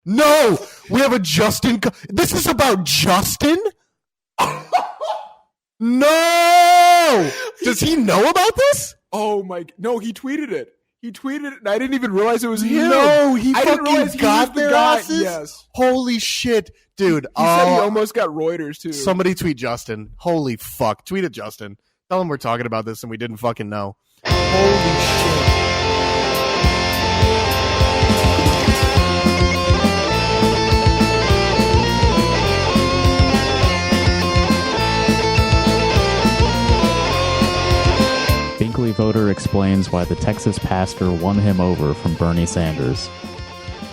No, we have a Justin. This is about Justin? No! Does he know about this? Oh my! No, he tweeted it. He tweeted it, and I didn't even realize it was him. No, he I didn't realize fucking he was got the their guy. asses? Yes. Holy shit, dude. He said he almost got Reuters, too. Somebody tweet Justin. Holy fuck. Tweet at Justin. Tell him we're talking about this and we didn't fucking know. Holy shit. Binkley voter explains why the Texas pastor won him over from Bernie Sanders.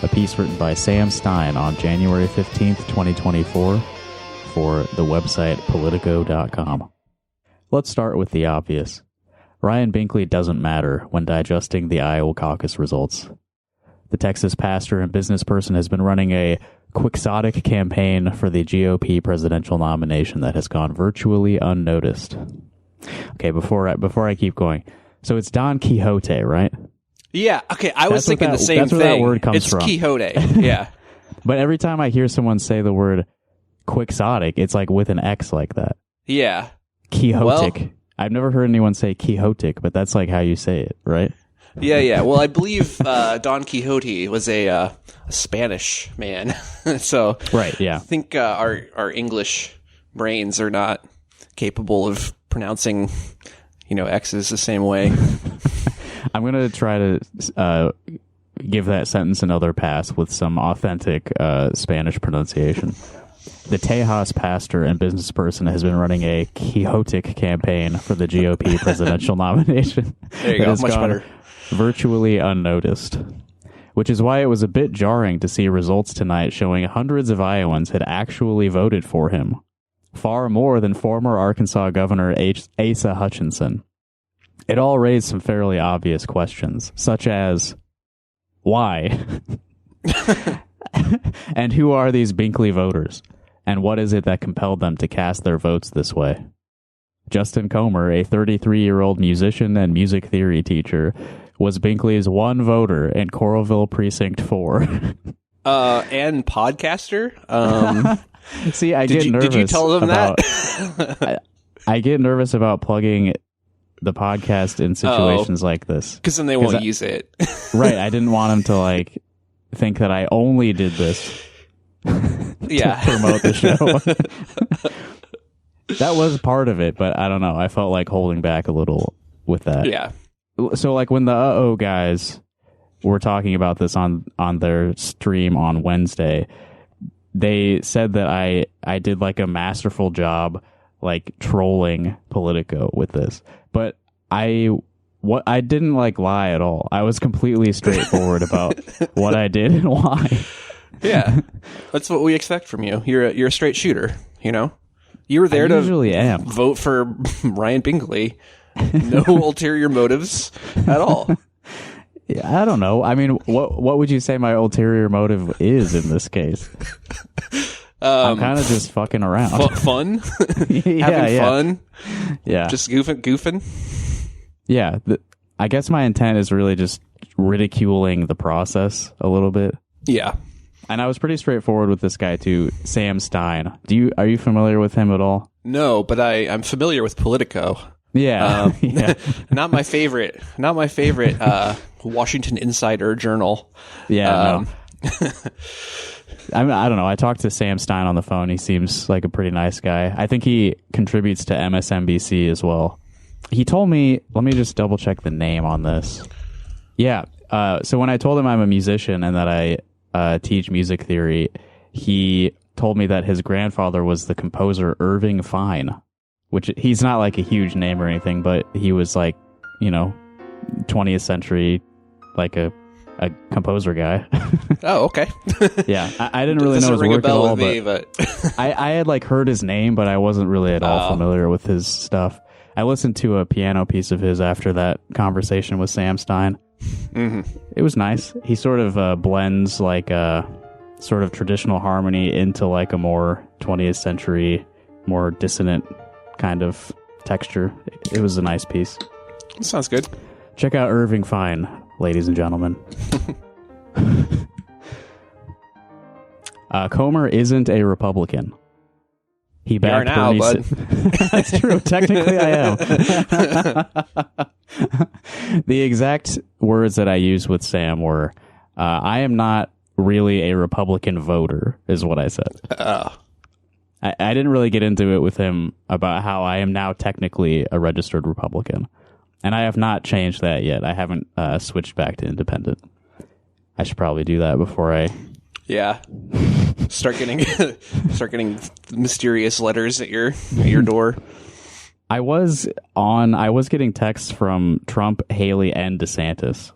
A piece written by Sam Stein on January 15th, 2024 for the website Politico.com. Let's start with the obvious. Ryan Binkley doesn't matter when digesting the Iowa caucus results. The Texas pastor and business person has been running a quixotic campaign for the GOP presidential nomination that has gone virtually unnoticed. Okay, before I keep going, so it's Don Quixote, right? Yeah. Okay, I was thinking the same that's thing. Where that word comes it's from. Quixote. Yeah. But every time I hear someone say the word quixotic, it's like with an X like that. Yeah. Quixotic. Well, I've never heard anyone say Quixotic, but that's like how you say it, right? Yeah. Well, I believe Don Quixote was a Spanish man, so right. Yeah. I think our English brains are not capable of pronouncing, X's the same way. I'm going to try to give that sentence another pass with some authentic Spanish pronunciation. The Tejas pastor and business person has been running a Quixotic campaign for the GOP presidential nomination. There you go. Much better. Virtually unnoticed. Which is why it was a bit jarring to see results tonight showing hundreds of Iowans had actually voted for him. Far more than former Arkansas Governor Asa Hutchinson. It all raised some fairly obvious questions, such as, why? And who are these Binkley voters? And what is it that compelled them to cast their votes this way? Justin Comer, a 33-year-old musician and music theory teacher, was Binkley's one voter in Coralville Precinct 4. And podcaster? See, I get nervous. Did you tell them that? I get nervous about plugging the podcast in situations like this. Because then they won't use it. Right. I didn't want them to think that I only did this to promote the show. That was part of it, but I don't know. I felt like holding back a little with that. Yeah. So when the Uh-Oh guys were talking about this on their stream on Wednesday, they said that I did a masterful job trolling Politico with this. But I didn't lie at all. I was completely straightforward about what I did and why. Yeah. That's what we expect from you. You're a straight shooter, You were there to vote for Ryan Binkley. No ulterior motives at all. Yeah, I don't know. I mean, what would you say my ulterior motive is in this case? I'm kind of just fucking around. Fun? Having fun? Yeah. Just goofing? Yeah. I guess my intent is really just ridiculing the process a little bit. Yeah. And I was pretty straightforward with this guy too, Sam Stein. Are you familiar with him at all? No, but I'm familiar with Politico. Yeah. Not my favorite Washington Insider journal. Yeah. No. I don't know. I talked to Sam Stein on the phone. He seems like a pretty nice guy. I think he contributes to MSNBC as well. He told me, let me just double check the name on this. Yeah. So when I told him I'm a musician and that I teach music theory, he told me that his grandfather was the composer Irving Fine, which he's not a huge name or anything, but he was 20th century, a composer guy. Oh, okay. Yeah, I didn't really know his work at all, but I had heard his name, but I wasn't really at all familiar with his stuff. I listened to a piano piece of his after that conversation with Sam Stein. Mm-hmm. It was nice. He sort of blends sort of traditional harmony into a more 20th century, more dissonant kind of texture. It was a nice piece. Sounds good. Check out Irving Fine, ladies and gentlemen. Comer isn't a Republican. He backed now, Bernie. bud. That's true. Technically, I am. The exact words that I used with Sam were, "I am not really a Republican voter," is what I said. I didn't really get into it with him about how I am now technically a registered Republican, and I have not changed that yet. I haven't switched back to independent. I should probably do that before I. Yeah. Start getting mysterious letters at your door. I was getting texts from Trump, Haley, and DeSantis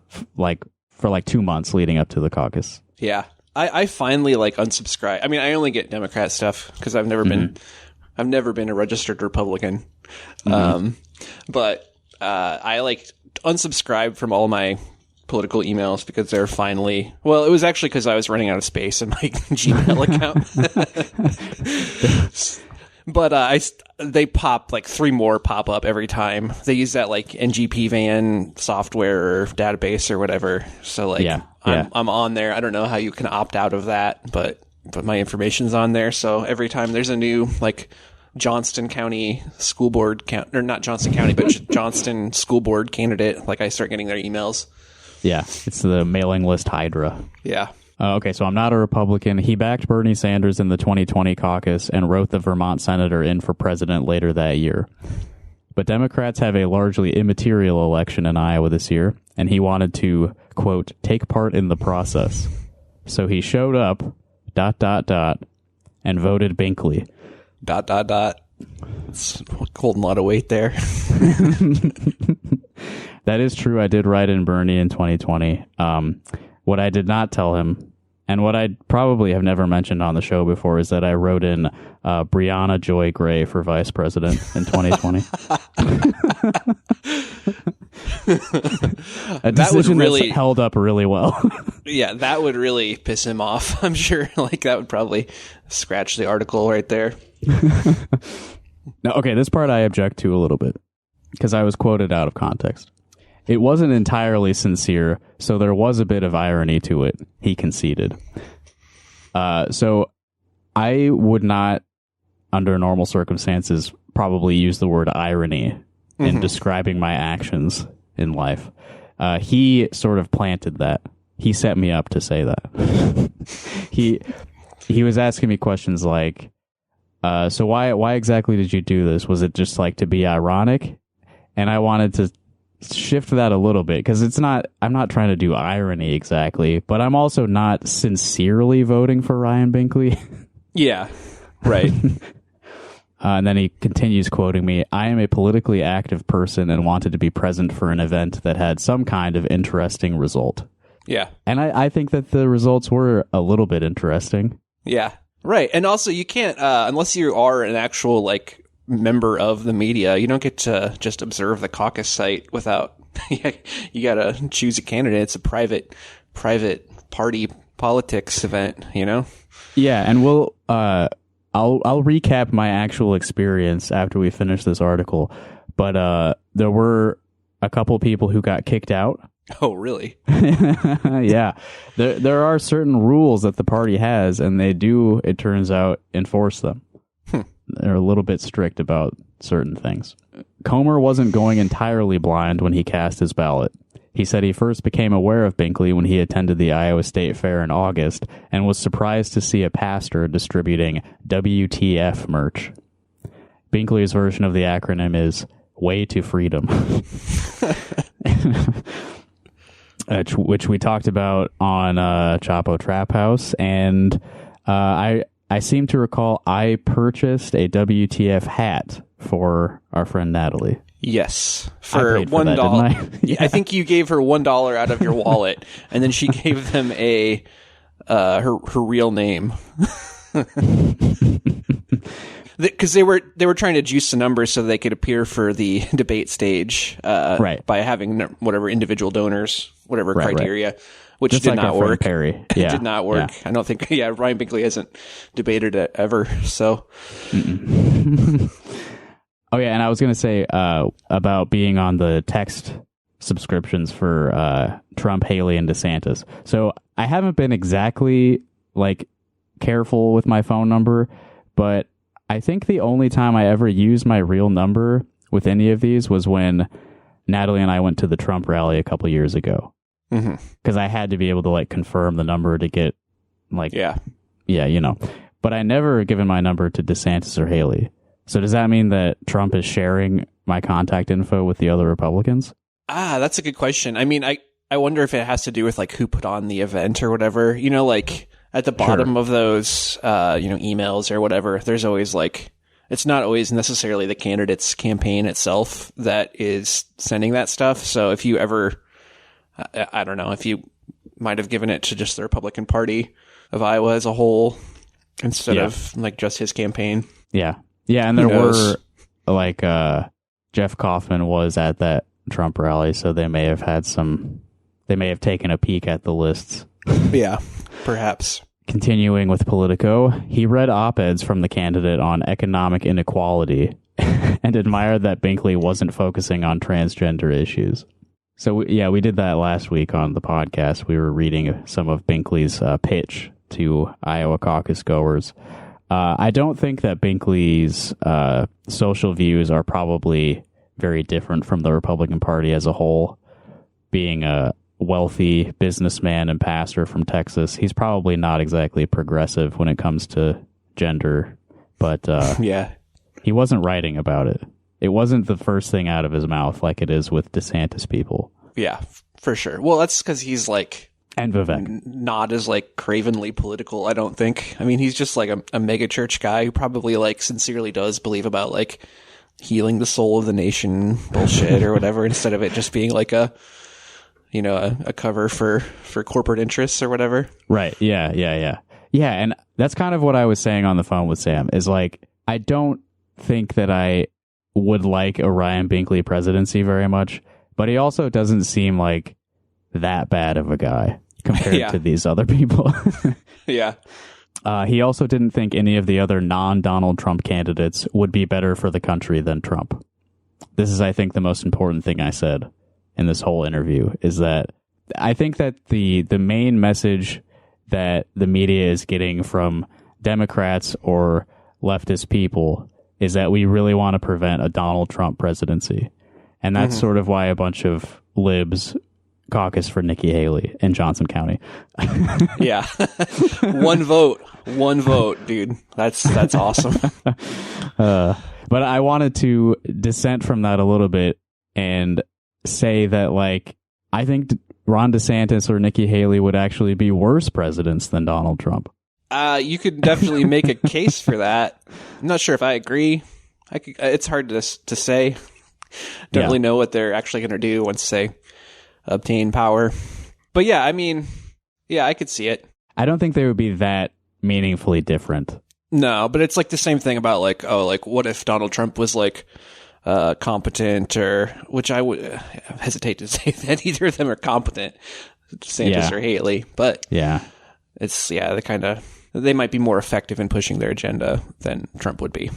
for 2 months leading up to the caucus. Yeah. I finally unsubscribe. I mean, I only get Democrat stuff because I've never been a registered Republican. But I unsubscribed from all my political emails because they're finally, well, it was actually because I was running out of space in my Gmail account. But they pop 3 more pop up every time. They use that NGP van software or database or whatever. So I'm on there. I don't know how you can opt out of that, but my information's on there. So every time there's a new Johnston County school board or not Johnston County, but Johnston school board candidate, I start getting their emails. Yeah, it's the mailing list Hydra. Yeah. Okay, so I'm not a Republican. He backed Bernie Sanders in the 2020 caucus and wrote the Vermont senator in for president later that year. But Democrats have a largely immaterial election in Iowa this year, and he wanted to, quote, take part in the process. So he showed up, ... and voted Binkley. ... It's holding a lot of weight there. That is true. I did write in Bernie in 2020. What I did not tell him, and what I probably have never mentioned on the show before, is that I wrote in Brianna Joy Gray for vice president in 2020. A decision that's held up really well. Yeah, that would really piss him off. I'm sure. That would probably scratch the article right there. Now, okay, this part I object to a little bit because I was quoted out of context. It wasn't entirely sincere, so there was a bit of irony to it, he conceded. So I would not, under normal circumstances, probably use the word irony in describing my actions in life. He sort of planted that. He set me up to say that. He was asking me questions like, so why exactly did you do this? Was it just to be ironic? And I wanted to shift that a little bit because I'm not trying to do irony exactly, but I'm also not sincerely voting for Ryan Binkley. Yeah, right. And then he continues quoting me, I am a politically active person and wanted to be present for an event that had some kind of interesting result. Yeah. And I think that the results were a little bit interesting. Yeah, right. And also you can't, unless you are an actual member of the media, you don't get to just observe the caucus site without you gotta choose a candidate. It's a private party politics event, Yeah, and we'll I'll recap my actual experience after we finish this article, but there were a couple people who got kicked out. Oh, really? Yeah. There are certain rules that the party has, and they do, it turns out, enforce them. They're a little bit strict about certain things. Comer wasn't going entirely blind when he cast his ballot. He said he first became aware of Binkley when he attended the Iowa State Fair in August and was surprised to see a pastor distributing WTF merch. Binkley's version of the acronym is Way to Freedom. Which we talked about on Chapo Trap House, and I seem to recall I purchased a WTF hat for our friend Natalie. Yes, for $1. Yeah. I think you gave her $1 out of your wallet, and then she gave them her real name. Because they were trying to juice the numbers so they could appear for the debate stage, right, by having whatever individual donors, whatever criteria. Right. Which just did not work. Perry. Yeah. It did not work. Yeah. I don't think. Yeah, Ryan Binkley hasn't debated it ever. So. Oh yeah, and I was going to say about being on the text subscriptions for Trump, Haley, and DeSantis. So I haven't been exactly careful with my phone number, but I think the only time I ever used my real number with any of these was when Natalie and I went to the Trump rally a couple years ago. Because I had to be able to like confirm the number to get like, yeah, you know. But I never given my number to DeSantis or Haley. So does that mean that Trump is sharing my contact info with the other Republicans? That's a good question. I mean, I wonder if it has to do with like who put on the event or whatever. You know, like at the bottom of those, emails or whatever, there's always like, it's not always necessarily the candidate's campaign itself that is sending that stuff. So if you ever, I don't know, if you might have given it to just the Republican Party of Iowa as a whole instead of like just his campaign. Yeah. Yeah. And there were like, Jeff Kaufman was at that Trump rally, so they may have taken a peek at the lists. Yeah, perhaps. Continuing with Politico, he read op-eds from the candidate on economic inequality and admired that Binkley wasn't focusing on transgender issues. So, we did that last week on the podcast. We were reading some of Binkley's pitch to Iowa caucus goers. I don't think that Binkley's social views are probably very different from the Republican Party as a whole. Being a wealthy businessman and pastor from Texas, he's probably not exactly progressive when it comes to gender, but he wasn't writing about it. It wasn't the first thing out of his mouth like it is with DeSantis people. Yeah, for sure. Well, that's because he's like, and Vivek, not as like cravenly political, I don't think. I mean, he's just like a mega church guy who probably like sincerely does believe about like healing the soul of the nation bullshit or whatever, instead of it just being like a cover for corporate interests or whatever. Right. Yeah. And that's kind of what I was saying on the phone with Sam is like, I don't think that I would like a Ryan Binkley presidency very much, but he also doesn't seem like that bad of a guy compared to these other people. Yeah. He also didn't think any of the other non-Donald Trump candidates would be better for the country than Trump. This is, I think, the most important thing I said in this whole interview, is that I think that the main message that the media is getting from Democrats or leftist people is that we really want to prevent a Donald Trump presidency. And that's sort of why a bunch of libs caucus for Nikki Haley in Johnson County. Yeah. One vote, dude. That's awesome. But I wanted to dissent from that a little bit and say that, like, I think Ron DeSantis or Nikki Haley would actually be worse presidents than Donald Trump. You could definitely make a case for that. I'm not sure if I agree. It's hard to say. Don't really know what they're actually going to do once they obtain power. But yeah, I mean, yeah, I could see it. I don't think they would be that meaningfully different. No, but it's like the same thing about like, oh, like what if Donald Trump was like competent, or which I would hesitate to say that either of them are competent, DeSantis or Haley. But it's they might be more effective in pushing their agenda than Trump would be.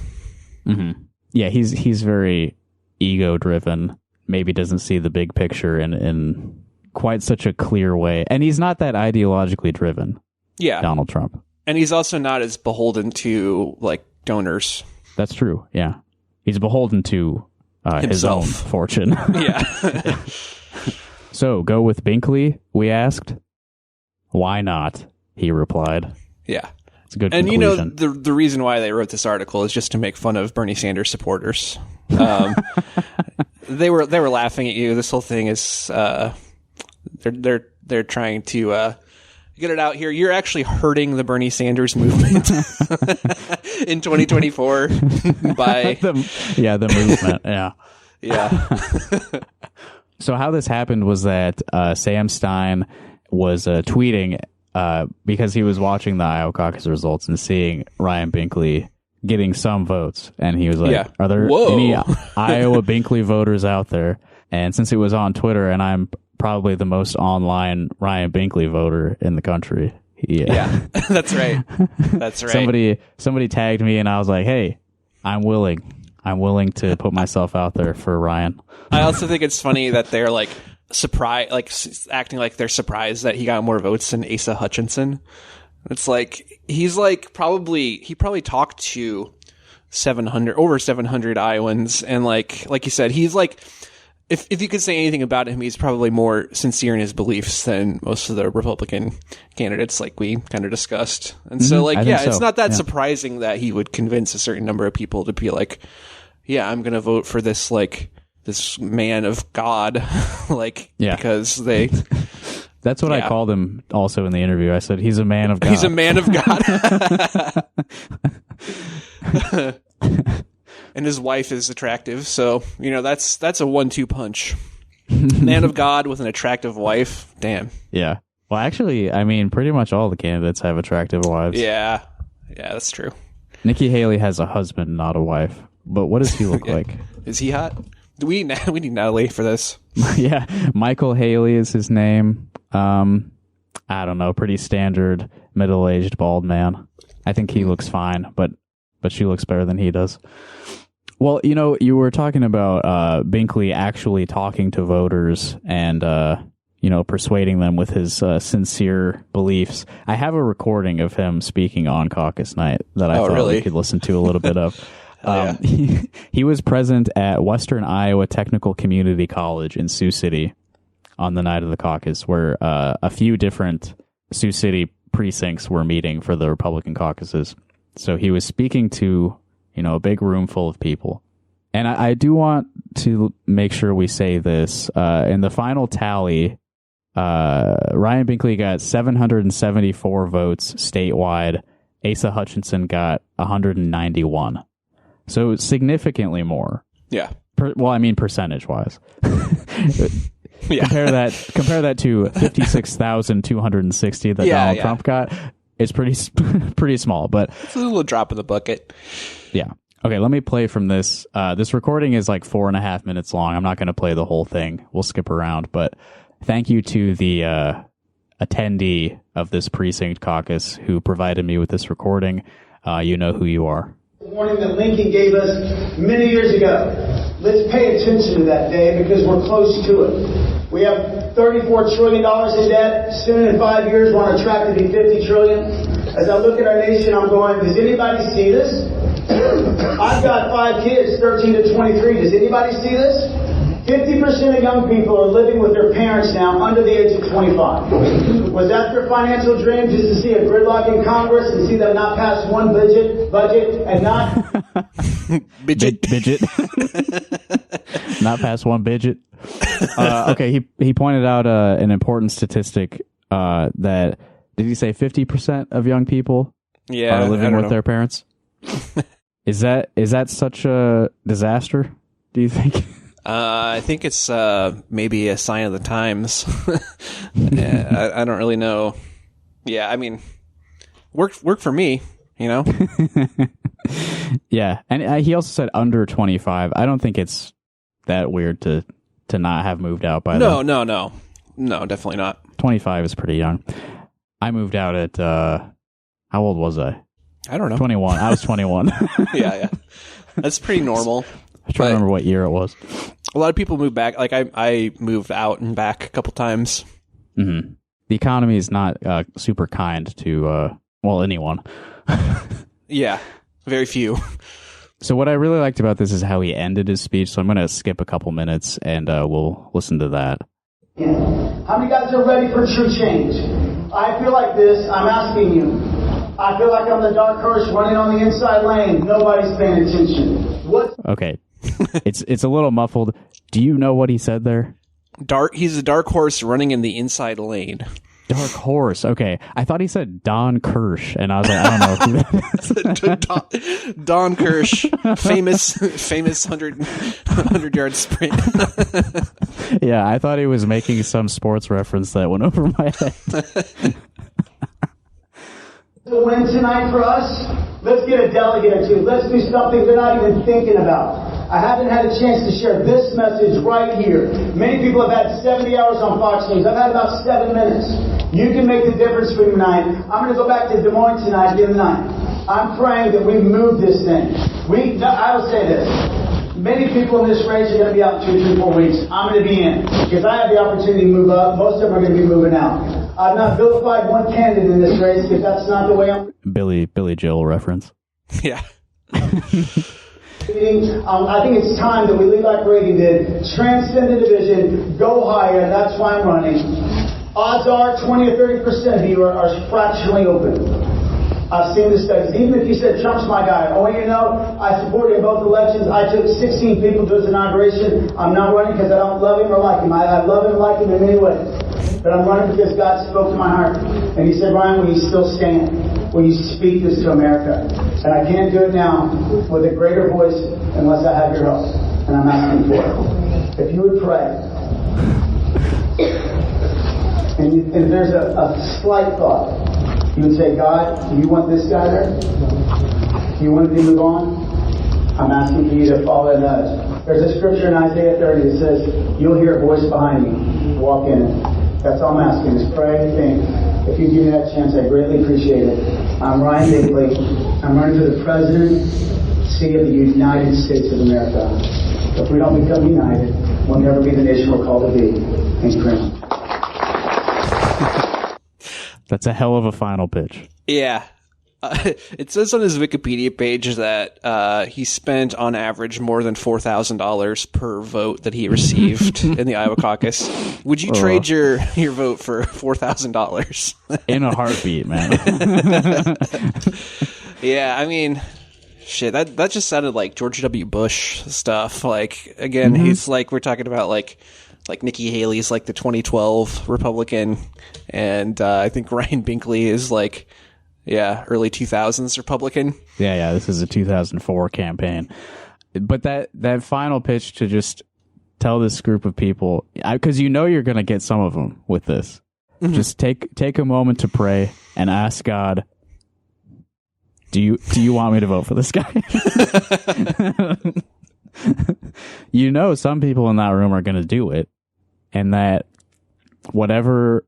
Mm-hmm. Yeah, he's very ego driven. Maybe doesn't see the big picture in quite such a clear way, and he's not that ideologically driven. Yeah, Donald Trump. And he's also not as beholden to like donors. That's true. Yeah. He's beholden to his own fortune. Yeah. So go with Binkley, we asked. Why not? He replied. Yeah. It's a good and conclusion. The reason why they wrote this article is just to make fun of Bernie Sanders supporters. They were laughing at you. This whole thing is they're trying to get it out here. You're actually hurting the Bernie Sanders movement in 2024 by the movement. Yeah. Yeah. So how this happened was that Sam Stein was tweeting because he was watching the Iowa caucus results and seeing Ryan Binkley getting some votes, and he was like, "Are there any Iowa Binkley voters out there?" And since it was on Twitter, and I'm probably the most online Ryan Binkley voter in the country. Yeah, that's right. That's right. Somebody tagged me, and I was like, "Hey, I'm willing to put myself out there for Ryan." I also think it's funny that they're like surprised, like acting like they're surprised that he got more votes than Asa Hutchinson. It's like he probably talked to over 700 Iowans, and like you said, he's like, if you could say anything about him, he's probably more sincere in his beliefs than most of the Republican candidates, like we kind of discussed. And so, like, it's not that surprising that he would convince a certain number of people to be like, yeah, I'm going to vote for this, like, this man of God, like, because they... That's what I called him also in the interview. I said, he's a man of God. He's a man of God. And his wife is attractive, so, you know, that's a 1-2 punch. Man of God with an attractive wife. Damn. Yeah. Well, actually, I mean, pretty much all the candidates have attractive wives. Yeah. Yeah, that's true. Nikki Haley has a husband, not a wife. But what does he look like? Is he hot? We need Natalie for this. Yeah. Michael Haley is his name. I don't know. Pretty standard middle-aged bald man. I think he looks fine, but she looks better than he does. Well, you know, you were talking about Binkley actually talking to voters and, you know, persuading them with his sincere beliefs. I have a recording of him speaking on caucus night that I thought we could listen to a little bit of. He was present at Western Iowa Technical Community College in Sioux City on the night of the caucus, where a few different Sioux City precincts were meeting for the Republican caucuses. So he was speaking to, you know, a big room full of people. And I do want to make sure we say this. In the final tally, Ryan Binkley got 774 votes statewide. Asa Hutchinson got 191. So significantly more. Yeah. Percentage-wise. Yeah. Compare that to 56,260 that Donald Trump got. It's pretty small, but it's a little drop in the bucket. Yeah. Okay, let me play from this. This recording is like 4.5 minutes long. I'm not going to play the whole thing. We'll skip around, but thank you to the attendee of this precinct caucus who provided me with this recording. You know who you are. The warning that Lincoln gave us many years ago. Let's pay attention to that day because we're close to it. We have $34 trillion in debt. Soon in 5 years, we're on a track to be $50 trillion. As I look at our nation, I'm going, does anybody see this? I've got 5 kids, 13 to 23. Does anybody see this? 50% of young people are living with their parents now under the age of 25. Was that their financial dream, just to see a gridlock in Congress and see them not pass one budget and not... Budget. Not pass one budget. Okay, he pointed out an important statistic that, did he say 50% of young people are living with their parents? Is that such a disaster, do you think? I think it's maybe a sign of the times. I don't really know. Yeah, I mean, work for me, you know? Yeah, and he also said under 25. I don't think it's that weird to not have moved out by then. No, definitely not. 25 is pretty young. I moved out at, how old was I? I don't know. 21. I was 21. Yeah. That's pretty normal. I'm trying to remember what year it was. A lot of people move back. Like I moved out and back a couple times. Mm-hmm. The economy is not super kind to, anyone. Yeah, very few. So what I really liked about this is how he ended his speech. So I'm going to skip a couple minutes and we'll listen to that. How many guys are ready for true change? I feel like this. I'm asking you. I feel like I'm the dark horse running on the inside lane. Nobody's paying attention. What? Okay. It's a little muffled. Do you know what he said there? He's a dark horse running in the inside lane. Dark horse. Okay. I thought he said Don Kirsch, and I was like, I don't know who that is. Don Kirsch, famous 100-yard sprint. Yeah, I thought he was making some sports reference that went over my head. To win tonight for us, let's get a delegate or two. Let's do something they're not even thinking about. I haven't had a chance to share this message right here. Many people have had 70 hours on Fox News. I've had about 7 minutes. You can make the difference for tonight. I'm going to go back to Des Moines tonight, again tonight. I'm praying that we move this thing. I will say this. Many people in this race are going to be out in 2, 3, 4 weeks. I'm going to be in because I have the opportunity to move up. Most of them are going to be moving out. I've not vilified one candidate in this race because that's not the way I'm. Billy Joel reference. Yeah. I think it's time that we lead like Reagan did, transcend the division, go higher. That's why I'm running. Odds are 20 or 30% of you are fractionally open. I've seen the studies. Even if you said Trump's my guy, I want you to know I supported him in both elections. I took 16 people to his inauguration. I'm not running because I don't love him or like him. I love him and like him in many ways. But I'm running because God spoke to my heart. And he said, Ryan, will you still stand? Will you speak this to America? And I can't do it now with a greater voice unless I have your help. And I'm asking for it. If you would pray. And if there's a slight thought, you would say, God, do you want this guy there? Do you want him to move on? I'm asking for you to follow that nudge. There's a scripture in Isaiah 30 that says, you'll hear a voice behind you. Walk in it. That's all I'm asking is pray and think. If you give me that chance, I greatly appreciate it. I'm Ryan Binkley. I'm running for the presidency of the United States of America. If we don't become united, we'll never be the nation we're called to be. Thank you very much. That's a hell of a final pitch. Yeah. It says on his Wikipedia page that he spent on average more than $4,000 per vote that he received in the Iowa caucus. Would you trade your vote for $4,000? In a heartbeat, man. Yeah, I mean, shit, that just sounded like George W. Bush stuff. Like, again, he's like, we're talking about like Nikki Haley's like the 2012 Republican, and I think Ryan Binkley is like, early 2000s Republican. Yeah, this is a 2004 campaign. But that final pitch to just tell this group of people, because you know you're going to get some of them with this, just take a moment to pray and ask God, do you want me to vote for this guy? You know some people in that room are going to do it, and that whatever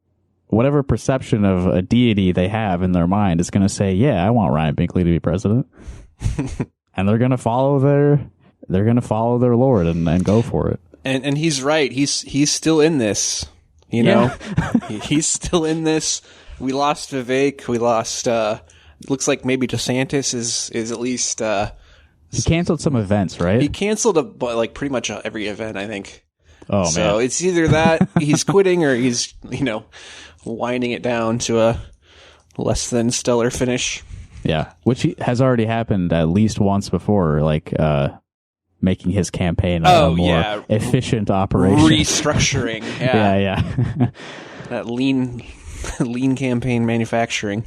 perception of a deity they have in their mind is going to say, yeah, I want Ryan Binkley to be president. And they're going to follow their Lord and go for it. And he's right. He's still in this, you know. He's still in this. We lost Vivek. We lost looks like maybe DeSantis is at least he canceled some events, right? He canceled like pretty much every event, I think. Oh, so man. So it's either that he's quitting or he's, winding it down to a less than stellar finish. Yeah, which has already happened at least once before, like making his campaign a more efficient operation. Restructuring. Yeah. That lean campaign manufacturing.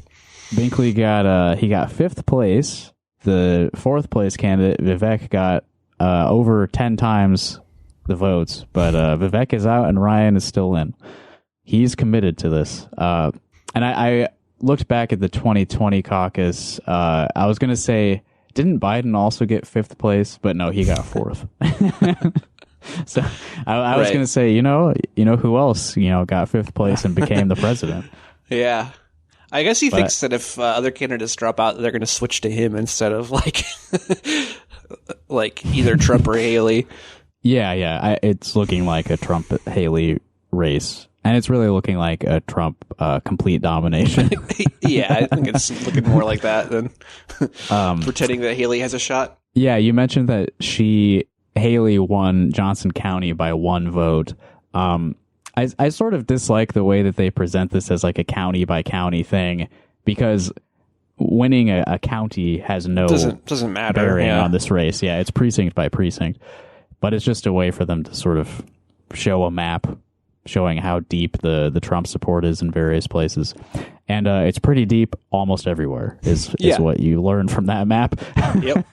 Binkley got fifth place. The fourth place candidate, Vivek, got over 10 times the votes, but Vivek is out and Ryan is still in. He's committed to this. And I looked back at the 2020 caucus. I was going to say, didn't Biden also get fifth place? But no, he got fourth. So I was going to say, you know who else, got fifth place and became the president? Yeah. I guess he thinks that if other candidates drop out, they're going to switch to him instead of like either Trump or Haley. Yeah. It's looking like a Trump-Haley race. And it's really looking like a Trump complete domination. Yeah, I think it's looking more like that than pretending that Haley has a shot. Yeah, you mentioned that Haley won Johnson County by 1 vote. I sort of dislike the way that they present this as like a county by county thing, because winning a county has no doesn't matter bearing on this race. Yeah, it's precinct by precinct, but it's just a way for them to sort of show a map showing how deep the Trump support is in various places. And it's pretty deep almost everywhere is what you learn from that map. Yep.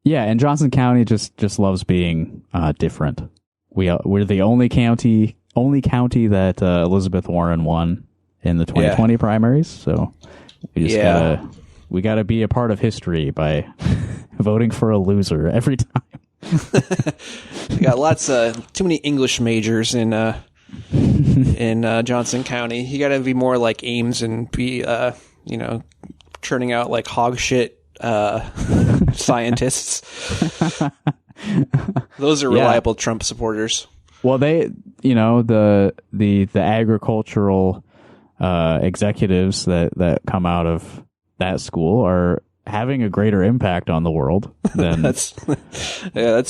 Yeah, and Johnson County just loves being different. We're the only county that Elizabeth Warren won in the 2020 primaries, so we just gotta be a part of history by voting for a loser every time. We got too many English majors in Johnson County. You got to be more like Ames and be churning out like hog shit scientists. Those are reliable Trump supporters. Well, they the agricultural executives that come out of that school are having a greater impact on the world than that's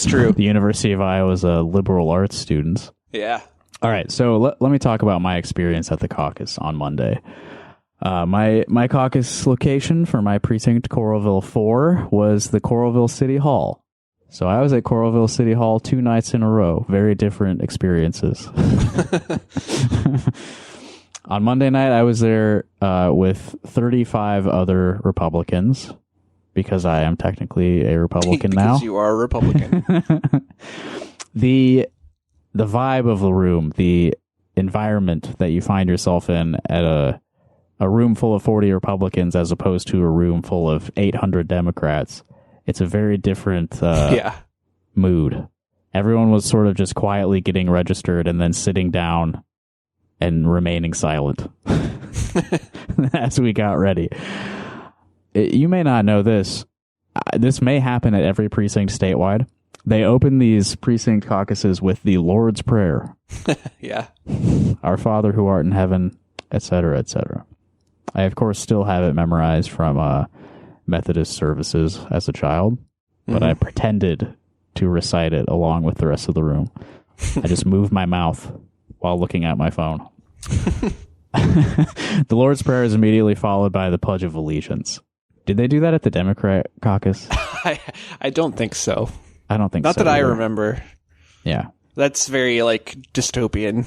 true. The University of Iowa's liberal arts students. Yeah. All right, so let me talk about my experience at the caucus on Monday. My caucus location for my precinct, Coralville 4, was the Coralville City Hall. So I was at Coralville City Hall 2 nights in a row. Very different experiences. On Monday night, I was there with 35 other Republicans, because I am technically a Republican now. Because you are a Republican. The vibe of the room, the environment that you find yourself in at a room full of 40 Republicans as opposed to a room full of 800 Democrats, it's a very different mood. Everyone was sort of just quietly getting registered and then sitting down and remaining silent as we got ready. You may not know this. This may happen at every precinct statewide. They open these precinct caucuses with the Lord's Prayer. Yeah. Our Father who art in heaven, etc., etc. I, of course, still have it memorized from Methodist services as a child, but I pretended to recite it along with the rest of the room. I just moved my mouth while looking at my phone. The Lord's Prayer is immediately followed by the Pledge of Allegiance. Did they do that at the Democrat caucus? I don't think so. I don't think so. Not that either. I remember. Yeah. That's very, dystopian.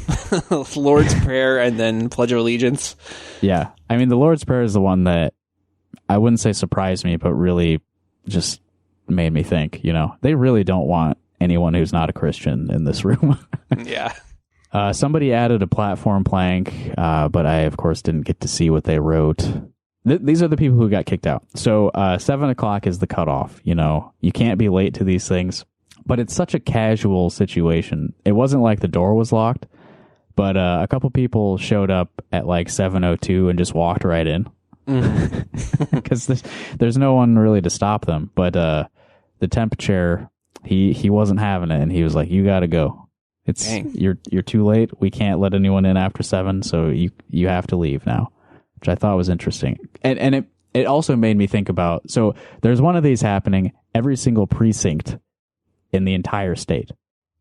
Lord's Prayer and then Pledge of Allegiance. Yeah. I mean, the Lord's Prayer is the one that I wouldn't say surprised me, but really just made me think, they really don't want anyone who's not a Christian in this room. Yeah. Somebody added a platform plank, but I, of course, didn't get to see what they wrote. These are the people who got kicked out. So 7 o'clock is the cutoff. You can't be late to these things. But it's such a casual situation. It wasn't like the door was locked, but a couple people showed up at 7:02 and just walked right in. Because there's no one really to stop them. But the temp chair, he wasn't having it, and he was like, "You got to go. You're too late. We can't let anyone in after 7, so you have to leave now." Which I thought was interesting. And it also made me think about, so there's one of these happening every single precinct in the entire state.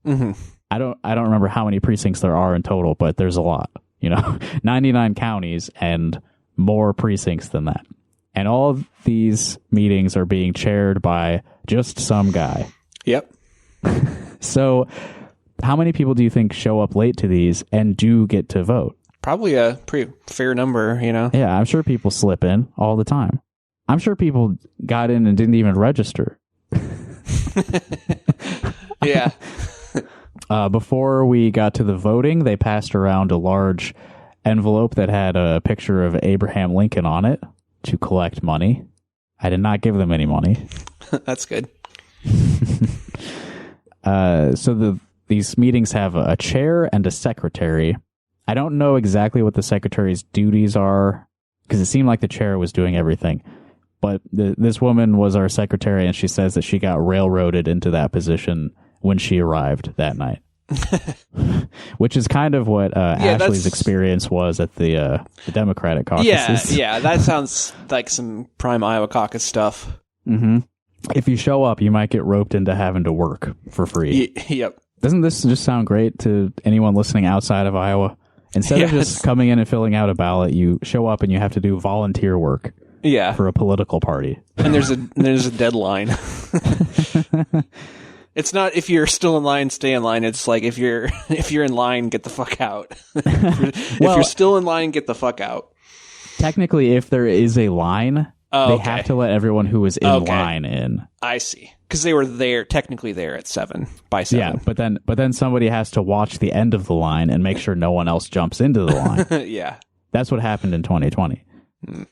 Mm-hmm. I don't remember how many precincts there are in total, but there's a lot, 99 counties and more precincts than that. And all of these meetings are being chaired by just some guy. Yep. So how many people do you think show up late to these and do get to vote? Probably a pretty fair number, Yeah, I'm sure people slip in all the time. I'm sure people got in and didn't even register. Yeah. Before we got to the voting, they passed around a large envelope that had a picture of Abraham Lincoln on it to collect money. I did not give them any money. That's good. So these meetings have a chair and a secretary. I don't know exactly what the secretary's duties are, because it seemed like the chair was doing everything. But this woman was our secretary, and she says that she got railroaded into that position when she arrived that night. Which is kind of what Ashley's experience was at the Democratic caucuses. Yeah, that sounds like some prime Iowa caucus stuff. Mm-hmm. If you show up, you might get roped into having to work for free. Yep. Doesn't this just sound great to anyone listening outside of Iowa? Instead of just coming in and filling out a ballot, you show up and you have to do volunteer work. Yeah. For a political party. And there's a deadline. It's not if you're still in line, stay in line. It's like if you're in line, get the fuck out. If you're still in line, get the fuck out. Technically, if there is a line, they have to let everyone who is in line in. I see. Because they were technically there at 7 by 7. Yeah, but then somebody has to watch the end of the line and make sure no one else jumps into the line. Yeah. That's what happened in 2020.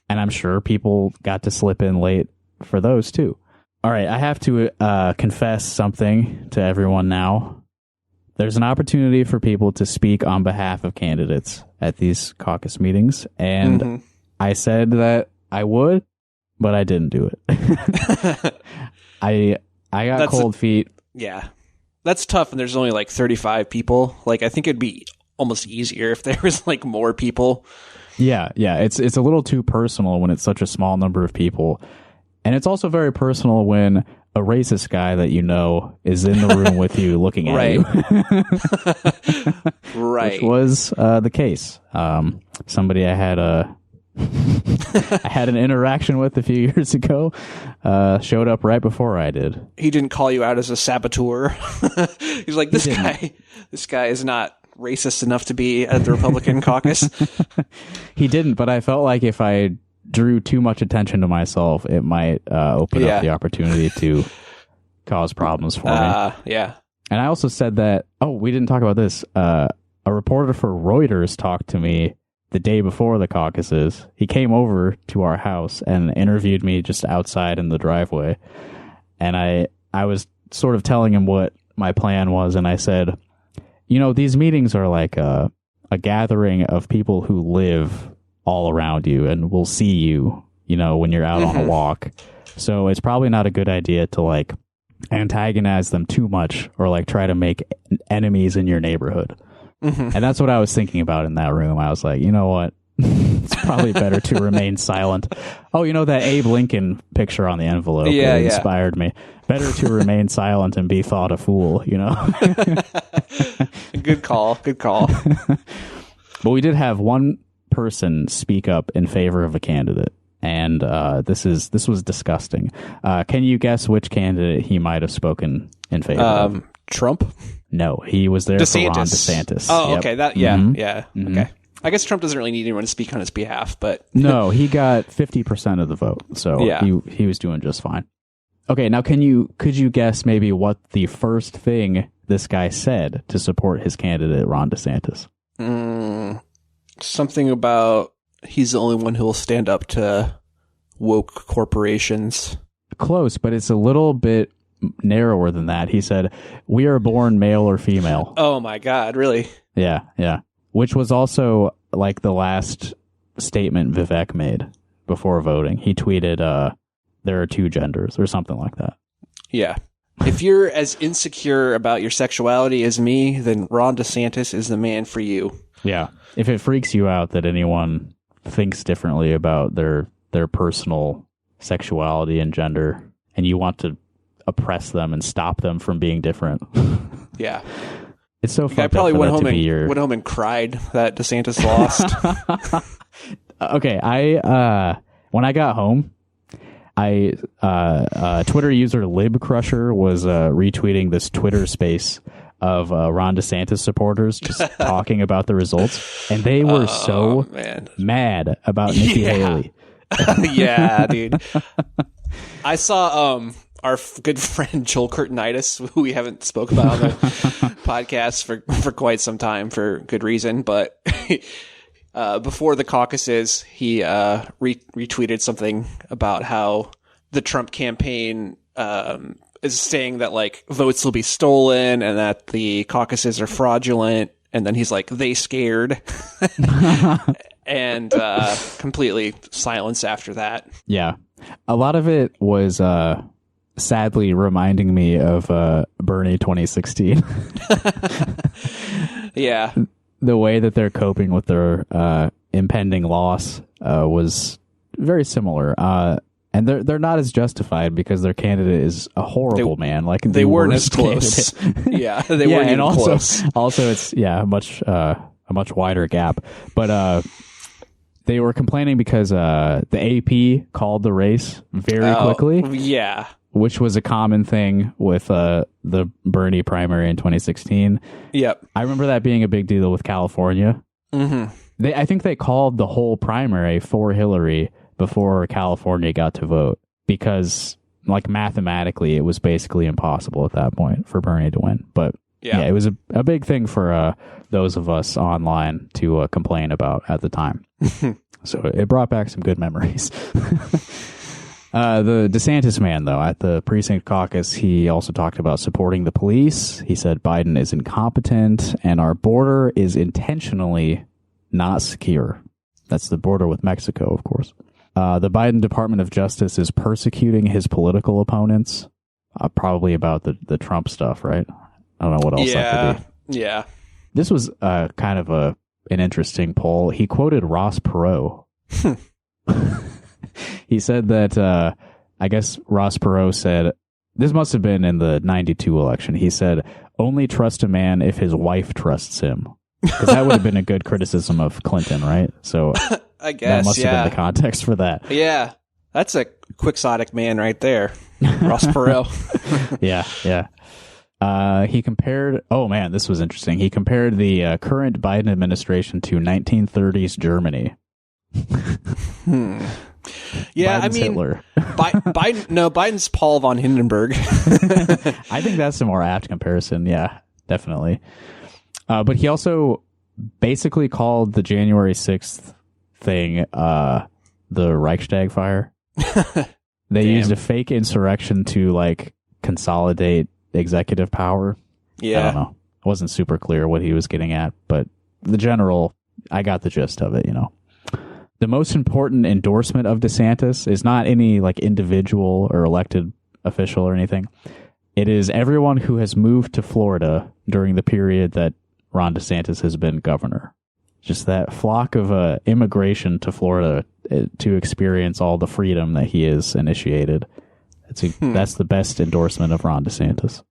And I'm sure people got to slip in late for those too. All right, I have to confess something to everyone now. There's an opportunity for people to speak on behalf of candidates at these caucus meetings, and I said that I would, but I didn't do it. I got cold feet. Yeah, that's tough, and there's only 35 people. I think it'd be almost easier if there was more people. Yeah. It's a little too personal when it's such a small number of people. And it's also very personal when a racist guy that you know is in the room with you looking at you. Right. Which was the case. Somebody I had I had an interaction with a few years ago showed up right before I did. He didn't call you out as a saboteur. He's like, this guy is not racist enough to be at the Republican caucus. He didn't, but I felt like if I drew too much attention to myself, it might open up the opportunity to cause problems for me. Yeah. And I also said that, we didn't talk about this. A reporter for Reuters talked to me the day before the caucuses. He came over to our house and interviewed me just outside in the driveway. And I was sort of telling him what my plan was. And I said, these meetings are like a gathering of people who live all around you and will see you, when you're out on a walk. So it's probably not a good idea to like antagonize them too much or like try to make enemies in your neighborhood. And that's what I was thinking about in that room. I was like, you know what? It's probably better to remain silent. Oh, that Abe Lincoln picture on the envelope inspired me. Better to remain silent and be thought a fool, Good call. But we did have one person speak up in favor of a candidate, and this was disgusting. Can you guess which candidate he might have spoken in favor of? Trump? No, he was there for Ron DeSantis. Oh, yep. Okay. Okay. I guess Trump doesn't really need anyone to speak on his behalf, but no, he got 50% of the vote, so he was doing just fine. Okay, now could you guess maybe what the first thing this guy said to support his candidate, Ron DeSantis? Something about he's the only one who will stand up to woke corporations. Close, but it's a little bit narrower than that. He said, "We are born male or female." Oh my God, really? Yeah. Which was also like the last statement Vivek made before voting. He tweeted, "There are two genders," or something like that. Yeah. If you're as insecure about your sexuality as me, then Ron DeSantis is the man for you. Yeah. If it freaks you out that anyone thinks differently about their personal sexuality and gender, and you want to oppress them and stop them from being different. Yeah. It's so fucked up. I probably went home and cried that DeSantis lost. Okay. When I got home, Twitter user LibCrusher was retweeting this Twitter space of Ron DeSantis supporters just talking about the results, and they were mad about Nikki Haley. Yeah, dude. I saw our good friend Joel Curtinitis, who we haven't spoke about on the podcast for quite some time for good reason, but before the caucuses, he retweeted something about how the Trump campaign is saying that like votes will be stolen and that the caucuses are fraudulent, and then he's like, "They scared," and completely silence after that. Yeah, a lot of it was sadly reminding me of Bernie 2016. Yeah. The way that they're coping with their impending loss was very similar. And they're not as justified because their candidate is a horrible man. Like they weren't as close. Yeah, they weren't even close. Also, it's a much wider gap. But they were complaining because the AP called the race very quickly. Yeah. Which was a common thing with the Bernie primary in 2016. Yep. I remember that being a big deal with California. Mm-hmm. I think they called the whole primary for Hillary before California got to vote because, like, mathematically, it was basically impossible at that point for Bernie to win. But yeah it was a big thing for those of us online to complain about at the time. So it brought back some good memories. The DeSantis man, though, at the precinct caucus, he also talked about supporting the police. He said Biden is incompetent and our border is intentionally not secure. That's the border with Mexico, of course. The Biden Department of Justice is persecuting his political opponents. Probably about the Trump stuff, right? I don't know what else that could be. Yeah. This was kind of a an interesting poll. He quoted Ross Perot. He said that, I guess Ross Perot said, this must have been in the 92 election. He said, only trust a man if his wife trusts him. Because that would have been a good criticism of Clinton, right? So I guess, that must have been the context for that. Yeah. That's a quixotic man right there. Ross Perot. Yeah. He compared, oh man, this was interesting. He compared the current Biden administration to 1930s Germany. Yeah, Biden's I mean, Hitler. Biden's Paul von Hindenburg. I think that's a more apt comparison. Yeah, definitely. But he also basically called the January 6th thing the Reichstag fire. They used a fake insurrection to like consolidate executive power. Yeah. I don't know. It wasn't super clear what he was getting at, but I got the gist of it, you know. The most important endorsement of DeSantis is not any like individual or elected official or anything. It is everyone who has moved to Florida during the period that Ron DeSantis has been governor. Just that flock of immigration to Florida to experience all the freedom that he has initiated. That's the best endorsement of Ron DeSantis.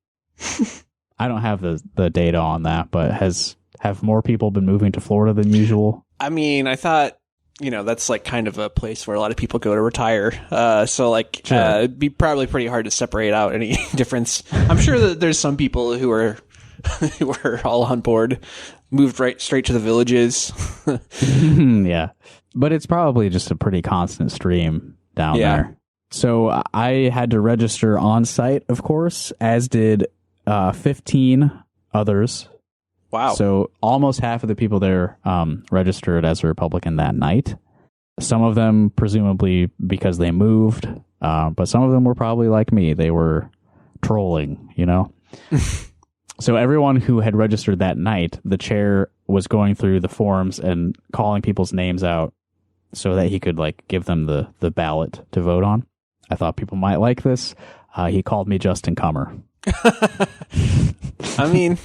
I don't have the data on that, but have more people been moving to Florida than usual? I mean, I thought, that's like kind of a place where a lot of people go to retire. So like, sure. It'd be probably pretty hard to separate out any difference. I'm sure that there's some people who are all on board, moved straight to the villages. Yeah. But it's probably just a pretty constant stream down there. So I had to register on site, of course, as did 15 others. Wow. So almost half of the people there registered as a Republican that night. Some of them presumably because they moved, but some of them were probably like me. They were trolling, So everyone who had registered that night, the chair was going through the forms and calling people's names out so that he could like give them the ballot to vote on. I thought people might like this. He called me Justin Comer. I mean,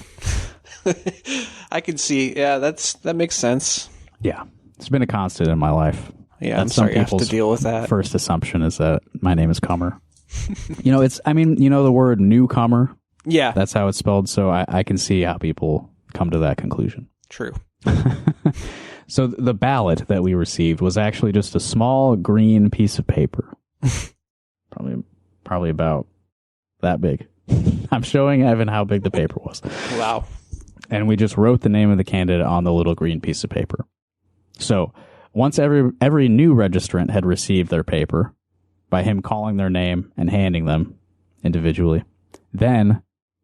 I can see. Yeah, that makes sense. Yeah, it's been a constant in my life. Yeah, I'm sorry you have to deal with that. First assumption is that my name is Comer. The word newcomer. Yeah. That's how it's spelled, so I can see how people come to that conclusion. True. So the ballot that we received was actually just a small green piece of paper. Probably about that big. I'm showing Evan how big the paper was. Wow. And we just wrote the name of the candidate on the little green piece of paper. So once every new registrant had received their paper by him calling their name and handing them individually,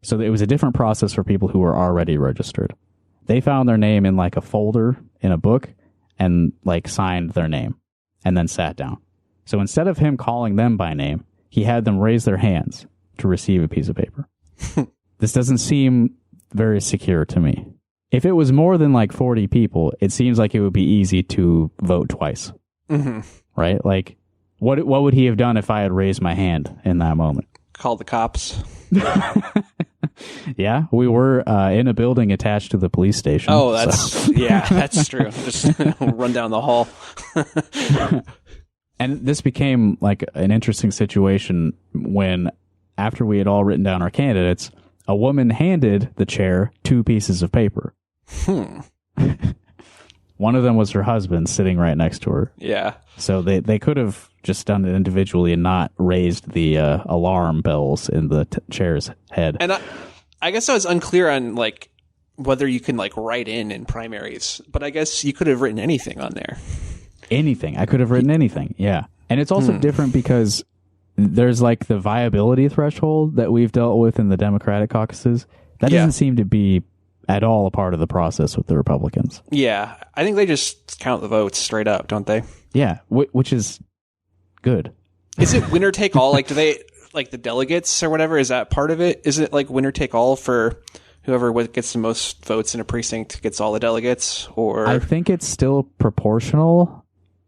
so it was a different process for people who were already registered. They found their name in like a folder in a book and like signed their name and then sat down. So instead of him calling them by name, he had them raise their hands to receive a piece of paper. This doesn't seem very secure to me. If it was more than like 40 people, it seems like it would be easy to vote twice. Mm-hmm. Right? Like, what would he have done if I had raised my hand in that moment? Call the cops. Yeah, we were in a building attached to the police station. Oh, that's true. Just run down the hall. And this became like an interesting situation when, after we had all written down our candidates, a woman handed the chair 2 pieces of paper. One of them was her husband sitting right next to her. Yeah. So they could have just done it individually and not raised the alarm bells in the chair's head. And I guess I was unclear on like whether you can like write in primaries, but I guess you could have written anything on there. Anything. I could have written anything. Yeah. And it's also different because there's like the viability threshold that we've dealt with in the Democratic caucuses. That doesn't seem to be at all a part of the process with the Republicans. Yeah. I think they just count the votes straight up, don't they? Yeah. Which is good. Is it winner take all? Like, do they, like the delegates or whatever, is that part of it? Is it like winner take all for whoever gets the most votes in a precinct gets all the delegates? Or I think it's still proportional,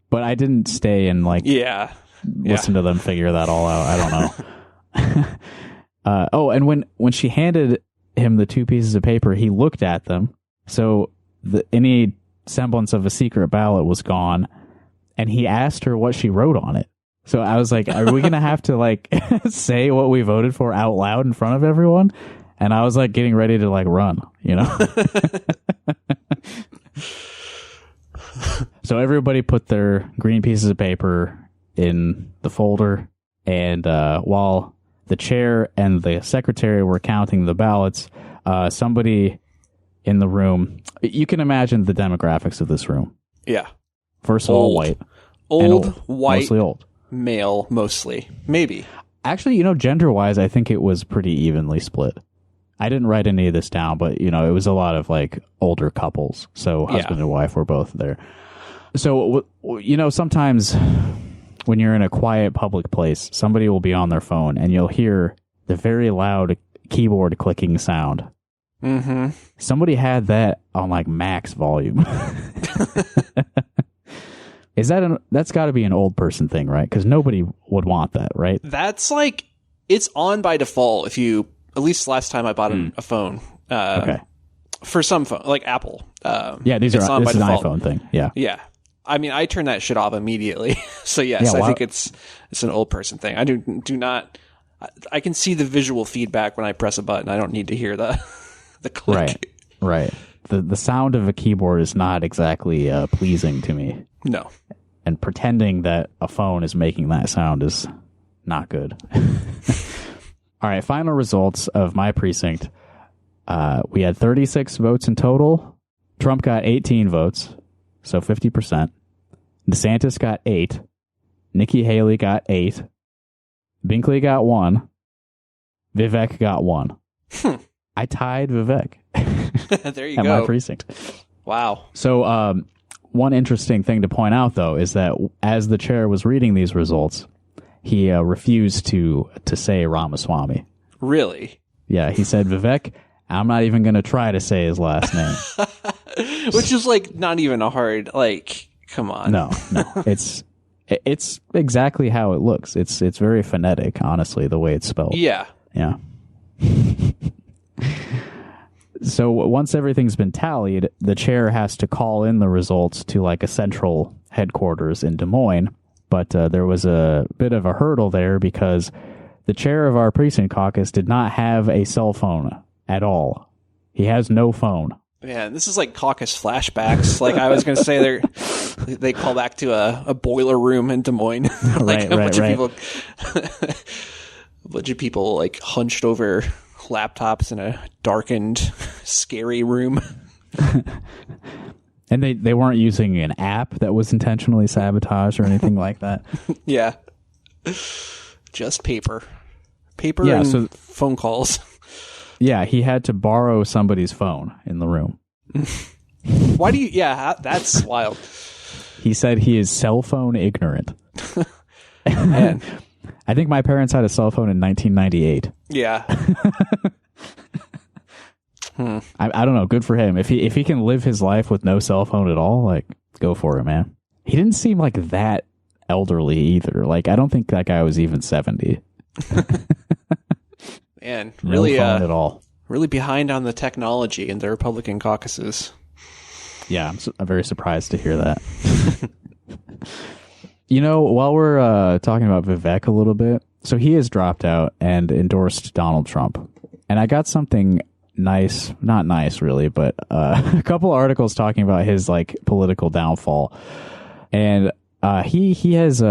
but I didn't stay and like listen to them figure that all out. I don't know. And when she handed him the 2 pieces of paper, he looked at them. So any semblance of a secret ballot was gone, and he asked her what she wrote on it. So I was like, are we going to have to like say what we voted for out loud in front of everyone? And I was like getting ready to like run, you know? So everybody put their green pieces of paper in the folder. And while the chair and the secretary were counting the ballots, somebody in the room, you can imagine the demographics of this room. Yeah. First of all, white. Old, white. Mostly old. Male, mostly. Maybe. Actually, you know, gender-wise, I think it was pretty evenly split. I didn't write any of this down, but, you know, it was a lot of, like, older couples. So husband and wife were both there. So, you know, sometimes when you're in a quiet public place, somebody will be on their phone, and you'll hear the very loud keyboard clicking sound. Mm-hmm. Somebody had that on, like, max volume. That's got to be an old person thing, right? Because nobody would want that, right? That's like, it's on by default if you, at least last time I bought a phone. Okay. For some phone, like Apple. Yeah, this is an default. iPhone thing. Yeah. Yeah. I mean, I turn that shit off immediately. So yes, I think it's an old person thing. I do not, I can see the visual feedback when I press a button. I don't need to hear the click. Right. The sound of a keyboard is not exactly pleasing to me. No. And pretending that a phone is making that sound is not good. All right, final results of my precinct. We had 36 votes in total. Trump got 18 votes, so 50%. DeSantis got 8. Nikki Haley got 8. Binkley got 1. Vivek got 1. I tied Vivek. There you go. At my precinct. Wow. So, one interesting thing to point out, though, is that as the chair was reading these results, he refused to say Ramaswamy. Really? Yeah, he said, Vivek, I'm not even going to try to say his last name. Which is, like, not even a hard, like, come on. No. It's exactly how it looks. It's very phonetic, honestly, the way it's spelled. Yeah. Yeah. So once everything's been tallied, the chair has to call in the results to like a central headquarters in Des Moines. But there was a bit of a hurdle there because the chair of our precinct caucus did not have a cell phone at all. He has no phone. Yeah, this is like caucus flashbacks. Like I was going to say, they call back to a boiler room in Des Moines. Like a bunch of people like hunched over laptops in a darkened, scary room. And they weren't using an app that was intentionally sabotaged or anything like that. Yeah. Just paper. And phone calls. Yeah, he had to borrow somebody's phone in the room. Why do you... Yeah, that's wild. He said he is cell phone ignorant. Man. I think my parents had a cell phone in 1998. Yeah. I don't know. Good for him. If he can live his life with no cell phone at all, like, go for it, man. He didn't seem like that elderly either. Like, I don't think that guy was even 70. Man, no really phone at all. Really behind on the technology in the Republican caucuses. Yeah, I'm very surprised to hear that. You know, while we're talking about Vivek a little bit, so he has dropped out and endorsed Donald Trump. And I got something nice, not nice really, but a couple articles talking about his like political downfall. And he has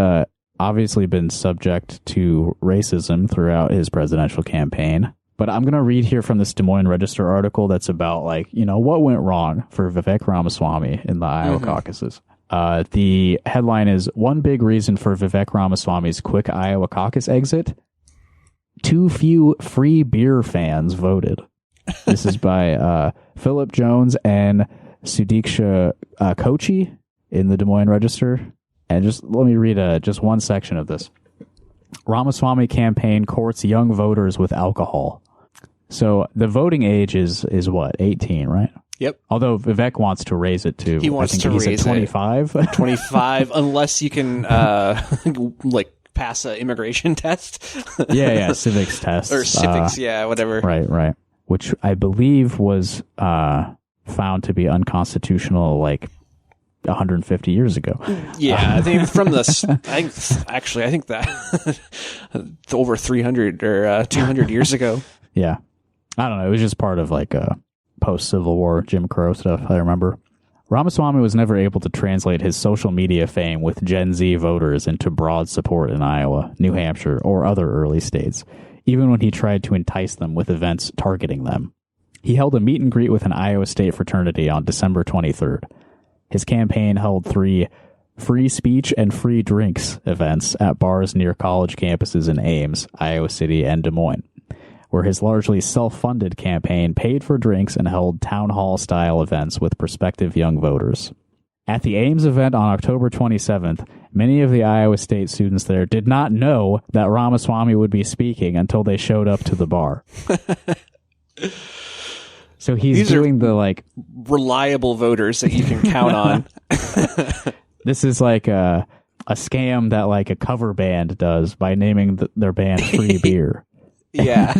obviously been subject to racism throughout his presidential campaign. But I'm going to read here from this Des Moines Register article that's about, like, you know, what went wrong for Vivek Ramaswamy in the Iowa caucuses. The headline is, "One big reason for Vivek Ramaswamy's quick Iowa caucus exit: too few free beer fans voted." This is by Philip Jones and Sudiksha Kochi in the Des Moines Register. And just let me read just one section of this. Ramaswamy campaign courts young voters with alcohol. So the voting age is what, 18, right? Yep. Although Vivek wants to raise it to, he wants to raise 25. 25, unless you can like pass an immigration test. yeah, civics test. Or civics, whatever. Right. Which I believe was found to be unconstitutional like 150 years ago. Yeah, I think I think that over 300 or 200 years ago. Yeah. I don't know. It was just part of like a post-Civil War Jim Crow stuff, I remember. Ramaswamy was never able to translate his social media fame with Gen Z voters into broad support in Iowa, New Hampshire, or other early states, even when he tried to entice them with events targeting them. He held a meet and greet with an Iowa State fraternity on December 23rd. His campaign held 3 free speech and free drinks events at bars near college campuses in Ames, Iowa City, and Des Moines, where his largely self-funded campaign paid for drinks and held town hall-style events with prospective young voters. At the Ames event on October 27th, many of the Iowa State students there did not know that Ramaswamy would be speaking until they showed up to the bar. So he's doing the, like... reliable voters that you can count on. This is like a scam that, like, a cover band does by naming their band Free Beer. Yeah.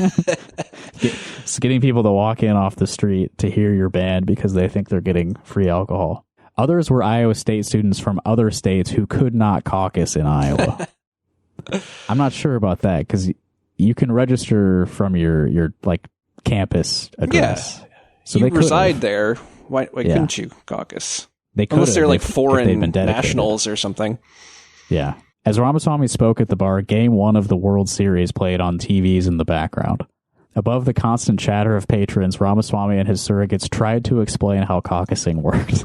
It's getting people to walk in off the street to hear your band because they think they're getting free alcohol. Others were Iowa State students from other states who could not caucus in Iowa. I'm not sure about that because you can register from your like campus address. Yeah. So you they reside there. Why couldn't you caucus? They could, unless they're like foreign nationals or something. Yeah. As Ramaswamy spoke at the bar, Game 1 of the World Series played on TVs in the background. Above the constant chatter of patrons, Ramaswamy and his surrogates tried to explain how caucusing worked.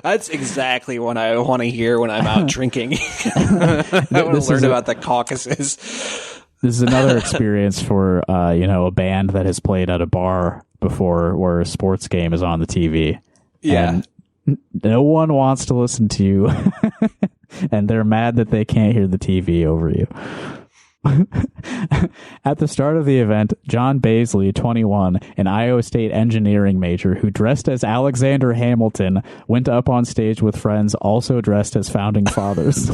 That's exactly what I want to hear when I'm out drinking. I want to learn about the caucuses. This is another experience for a band that has played at a bar before where a sports game is on the TV. Yeah. And no one wants to listen to you. And they're mad that they can't hear the TV over you. At the start of the event, John Baisley, 21, an Iowa State engineering major who dressed as Alexander Hamilton, went up on stage with friends also dressed as founding fathers.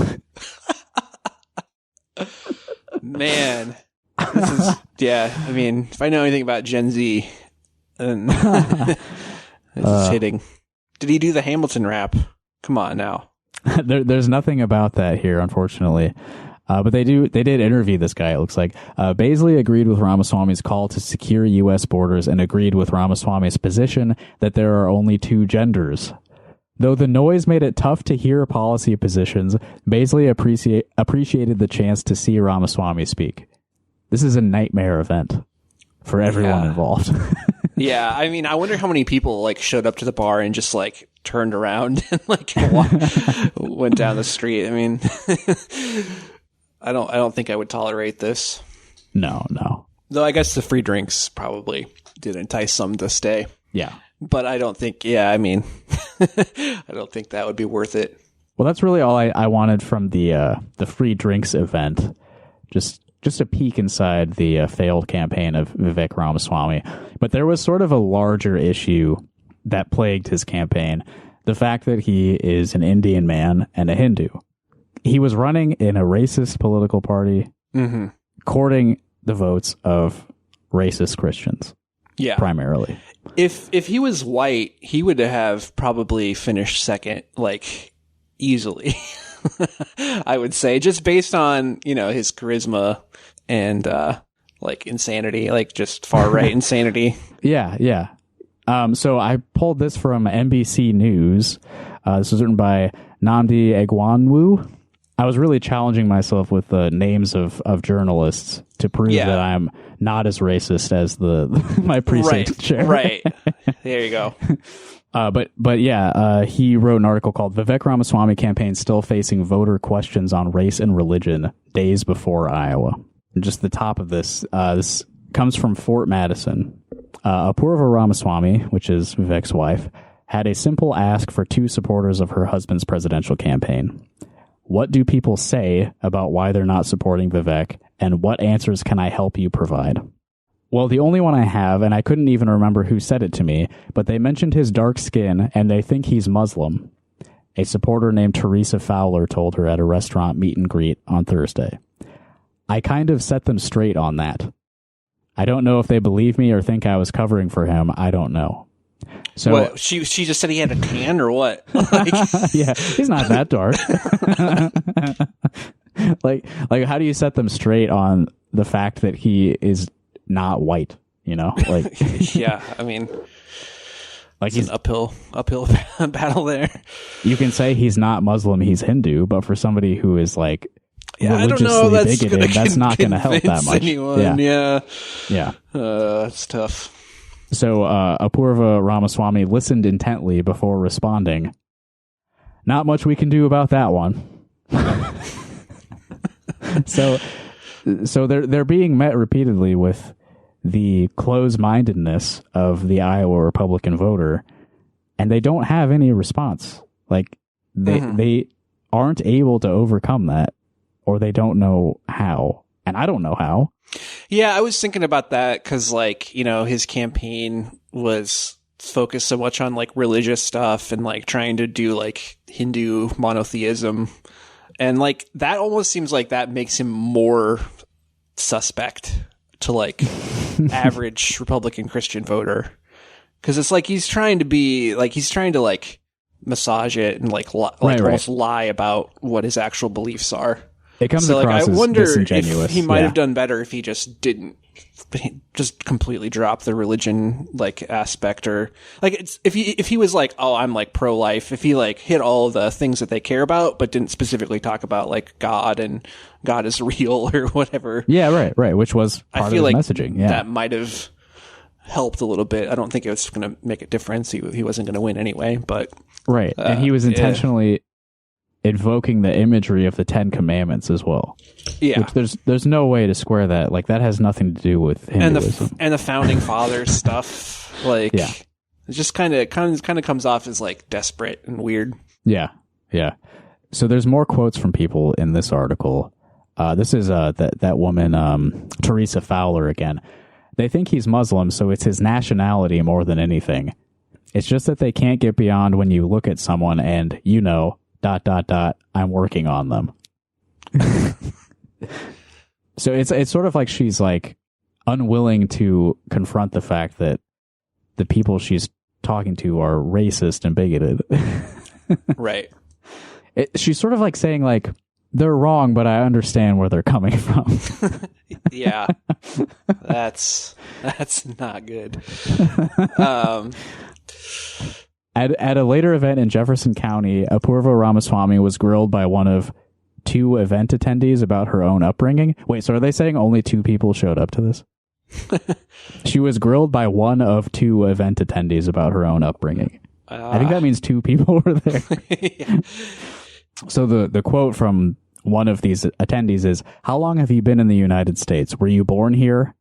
Man, this is, I mean, if I know anything about Gen Z, then this is hitting. Did he do the Hamilton rap? Come on now. There's nothing about that here, unfortunately. But they did interview this guy, it looks like. Baisley agreed with Ramaswamy's call to secure U.S. borders and agreed with Ramaswamy's position that there are only 2 genders. Though the noise made it tough to hear policy positions, Baisley appreciated the chance to see Ramaswamy speak. This is a nightmare event for everyone involved. Yeah, I mean, I wonder how many people like showed up to the bar and just like turned around and like went down the street. I mean, I don't think I would tolerate this. No. Though I guess the free drinks probably did entice some to stay. Yeah. But I don't think, I mean, I don't think that would be worth it. Well, that's really all I wanted from the free drinks event. Just a peek inside the failed campaign of Vivek Ramaswamy. But there was sort of a larger issue that plagued his campaign. The fact that he is an Indian man and a Hindu. He was running in a racist political party, courting the votes of racist Christians. Yeah. Primarily. If he was white, he would have probably finished second, like, easily. I would say, just based on, his charisma and, like, insanity, like, just far-right insanity. Yeah. So I pulled this from NBC News. This was written by Nnamdi Egwanwu. I was really challenging myself with the names of journalists to prove that I'm not as racist as my precinct chair. Right. There you go. But he wrote an article called Vivek Ramaswamy Campaign Still Facing Voter Questions on Race and Religion Days Before Iowa. And just the top of this comes from Fort Madison. Apurva Ramaswamy, which is Vivek's wife, had a simple ask for 2 supporters of her husband's presidential campaign. What do people say about why they're not supporting Vivek, and what answers can I help you provide? Well, the only one I have, and I couldn't even remember who said it to me, but they mentioned his dark skin, and they think he's Muslim. A supporter named Teresa Fowler told her at a restaurant meet and greet on Thursday. I kind of set them straight on that. I don't know if they believe me or think I was covering for him. I don't know. So what, she just said he had a tan or what? Like, yeah, he's not that dark. like how do you set them straight on the fact that he is not white? You know, like yeah, I mean, like he's an uphill battle there. You can say he's not Muslim, he's Hindu, but for somebody who is like religiously bigoted, that's not going to help that much. Anyone. Yeah. It's tough. So Apurva Ramaswamy listened intently before responding. Not much we can do about that one. So they're being met repeatedly with the close-mindedness of the Iowa Republican voter, and they don't have any response. Like they aren't able to overcome that, or they don't know how, and I don't know how. Yeah, I was thinking about that because, like, you know, his campaign was focused so much on like religious stuff and like trying to do like Hindu monotheism, and like that almost seems like that makes him more suspect to like average Republican Christian voter, because it's like he's trying to like massage it and like almost lie about what his actual beliefs are. It comes across I as wonder disingenuous. if he might have done better if he just didn't just completely drop the religion like aspect, or like if he was like, oh, I'm like pro-life, if he like hit all the things that they care about but didn't specifically talk about like God and God is real or whatever. Yeah, right, which was part of his messaging. Yeah, that might have helped a little bit. I don't think it was going to make a difference. He wasn't going to win anyway, but right. And he was intentionally invoking the imagery of the Ten Commandments as well. Yeah, which there's no way to square that. Like that has nothing to do with Hinduism and the founding fathers stuff. Like, it just kind of comes off as like desperate and weird. Yeah. So there's more quotes from people in this article. This is that woman, Teresa Fowler again. They think he's Muslim, so it's his nationality more than anything. It's just that they can't get beyond when you look at someone and, you know, ... I'm working on them. So it's sort of like she's like unwilling to confront the fact that the people she's talking to are racist and bigoted. Right. She's sort of like saying like, they're wrong, but I understand where they're coming from. Yeah. That's not good. At a later event in Jefferson County, Apurva Ramaswamy was grilled by one of two event attendees about her own upbringing. Wait, so are they saying only two people showed up to this? She was grilled by one of two event attendees about her own upbringing. I think that means two people were there. Yeah. So the quote from one of these attendees is, "How long have you been in the United States? Were you born here?"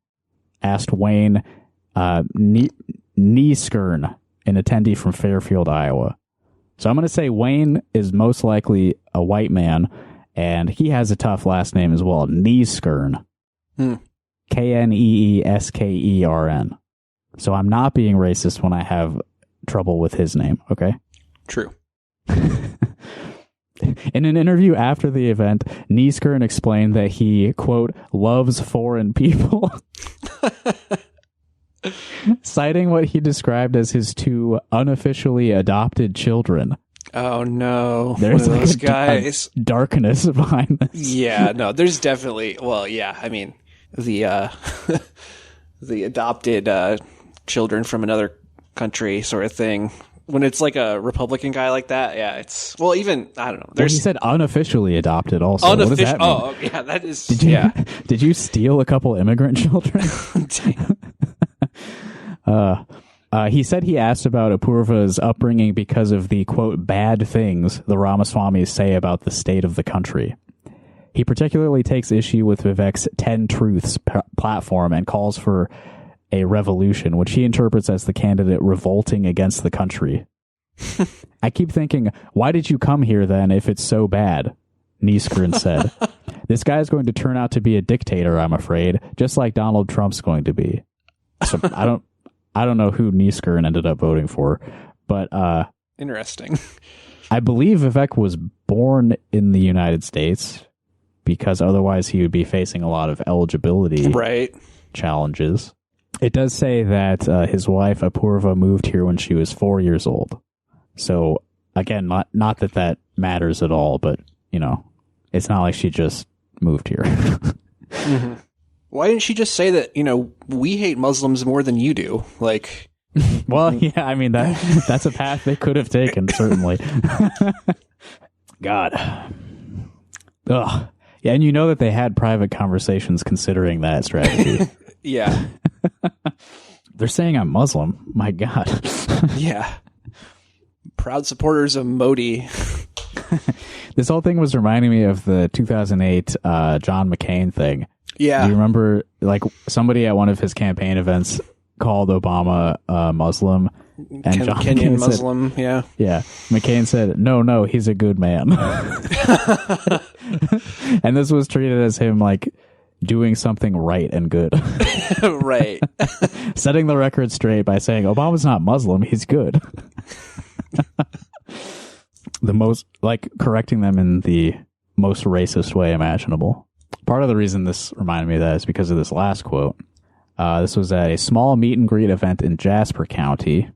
asked Wayne Nieskern, an attendee from Fairfield, Iowa. So I'm going to say Wayne is most likely a white man, and he has a tough last name as well, Nieskern. Kneeskern. So I'm not being racist when I have trouble with his name, okay? True. In an interview after the event, Nieskern explained that he, quote, loves foreign people, citing what he described as his two unofficially adopted children. Oh, no. There's one of like those guys. Darkness behind this. Yeah, no, there's definitely, well, yeah, I mean, the the adopted children from another country sort of thing. When it's like a Republican guy like that, yeah, it's, well, even, I don't know. Well, he said unofficially adopted also. What does that mean? Oh, yeah, that is, Did you steal a couple immigrant children? He said he asked about Apurva's upbringing because of the, quote, bad things the Ramaswamis say about the state of the country. He particularly takes issue with Vivek's 10 Truths platform and calls for a revolution, which he interprets as the candidate revolting against the country. I keep thinking, why did you come here then if it's so bad? Nieskern said. This guy's going to turn out to be a dictator, I'm afraid, just like Donald Trump's going to be. So I don't know who Nieskern ended up voting for, but interesting. I believe Vivek was born in the United States, because otherwise he would be facing a lot of eligibility challenges. It does say that his wife Apurva moved here when she was 4 years old. So again, not that matters at all, but it's not like she just moved here. Mm-hmm. Why didn't she just say that, we hate Muslims more than you do? Like, well, yeah, I mean, that's a path they could have taken, certainly. God. Ugh. Yeah, and that they had private conversations considering that strategy. Yeah. They're saying I'm Muslim. My God. Yeah. Proud supporters of Modi. This whole thing was reminding me of the 2008 John McCain thing. Yeah. Do you remember, somebody at one of his campaign events called Obama Muslim? And John Kenyan McCain Muslim, said, yeah. Yeah. McCain said, no, he's a good man. And this was treated as him, doing something right and good. Right. Setting the record straight by saying, Obama's not Muslim, he's good. The most, correcting them in the most racist way imaginable. Part of the reason this reminded me of that is because of this last quote. This was at a small meet and greet event in Jasper County.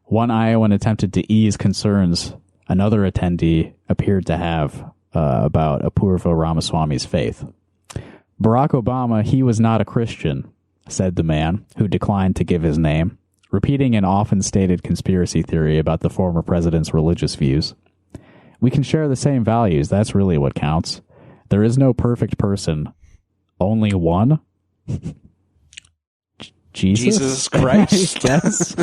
One Iowan attempted to ease concerns another attendee appeared to have about Apurva Ramaswamy's faith. Barack Obama, he was not a Christian, said the man, who declined to give his name, repeating an often stated conspiracy theory about the former president's religious views. We can share the same values, that's really what counts. There is no perfect person, only one. Jesus Christ. Yes.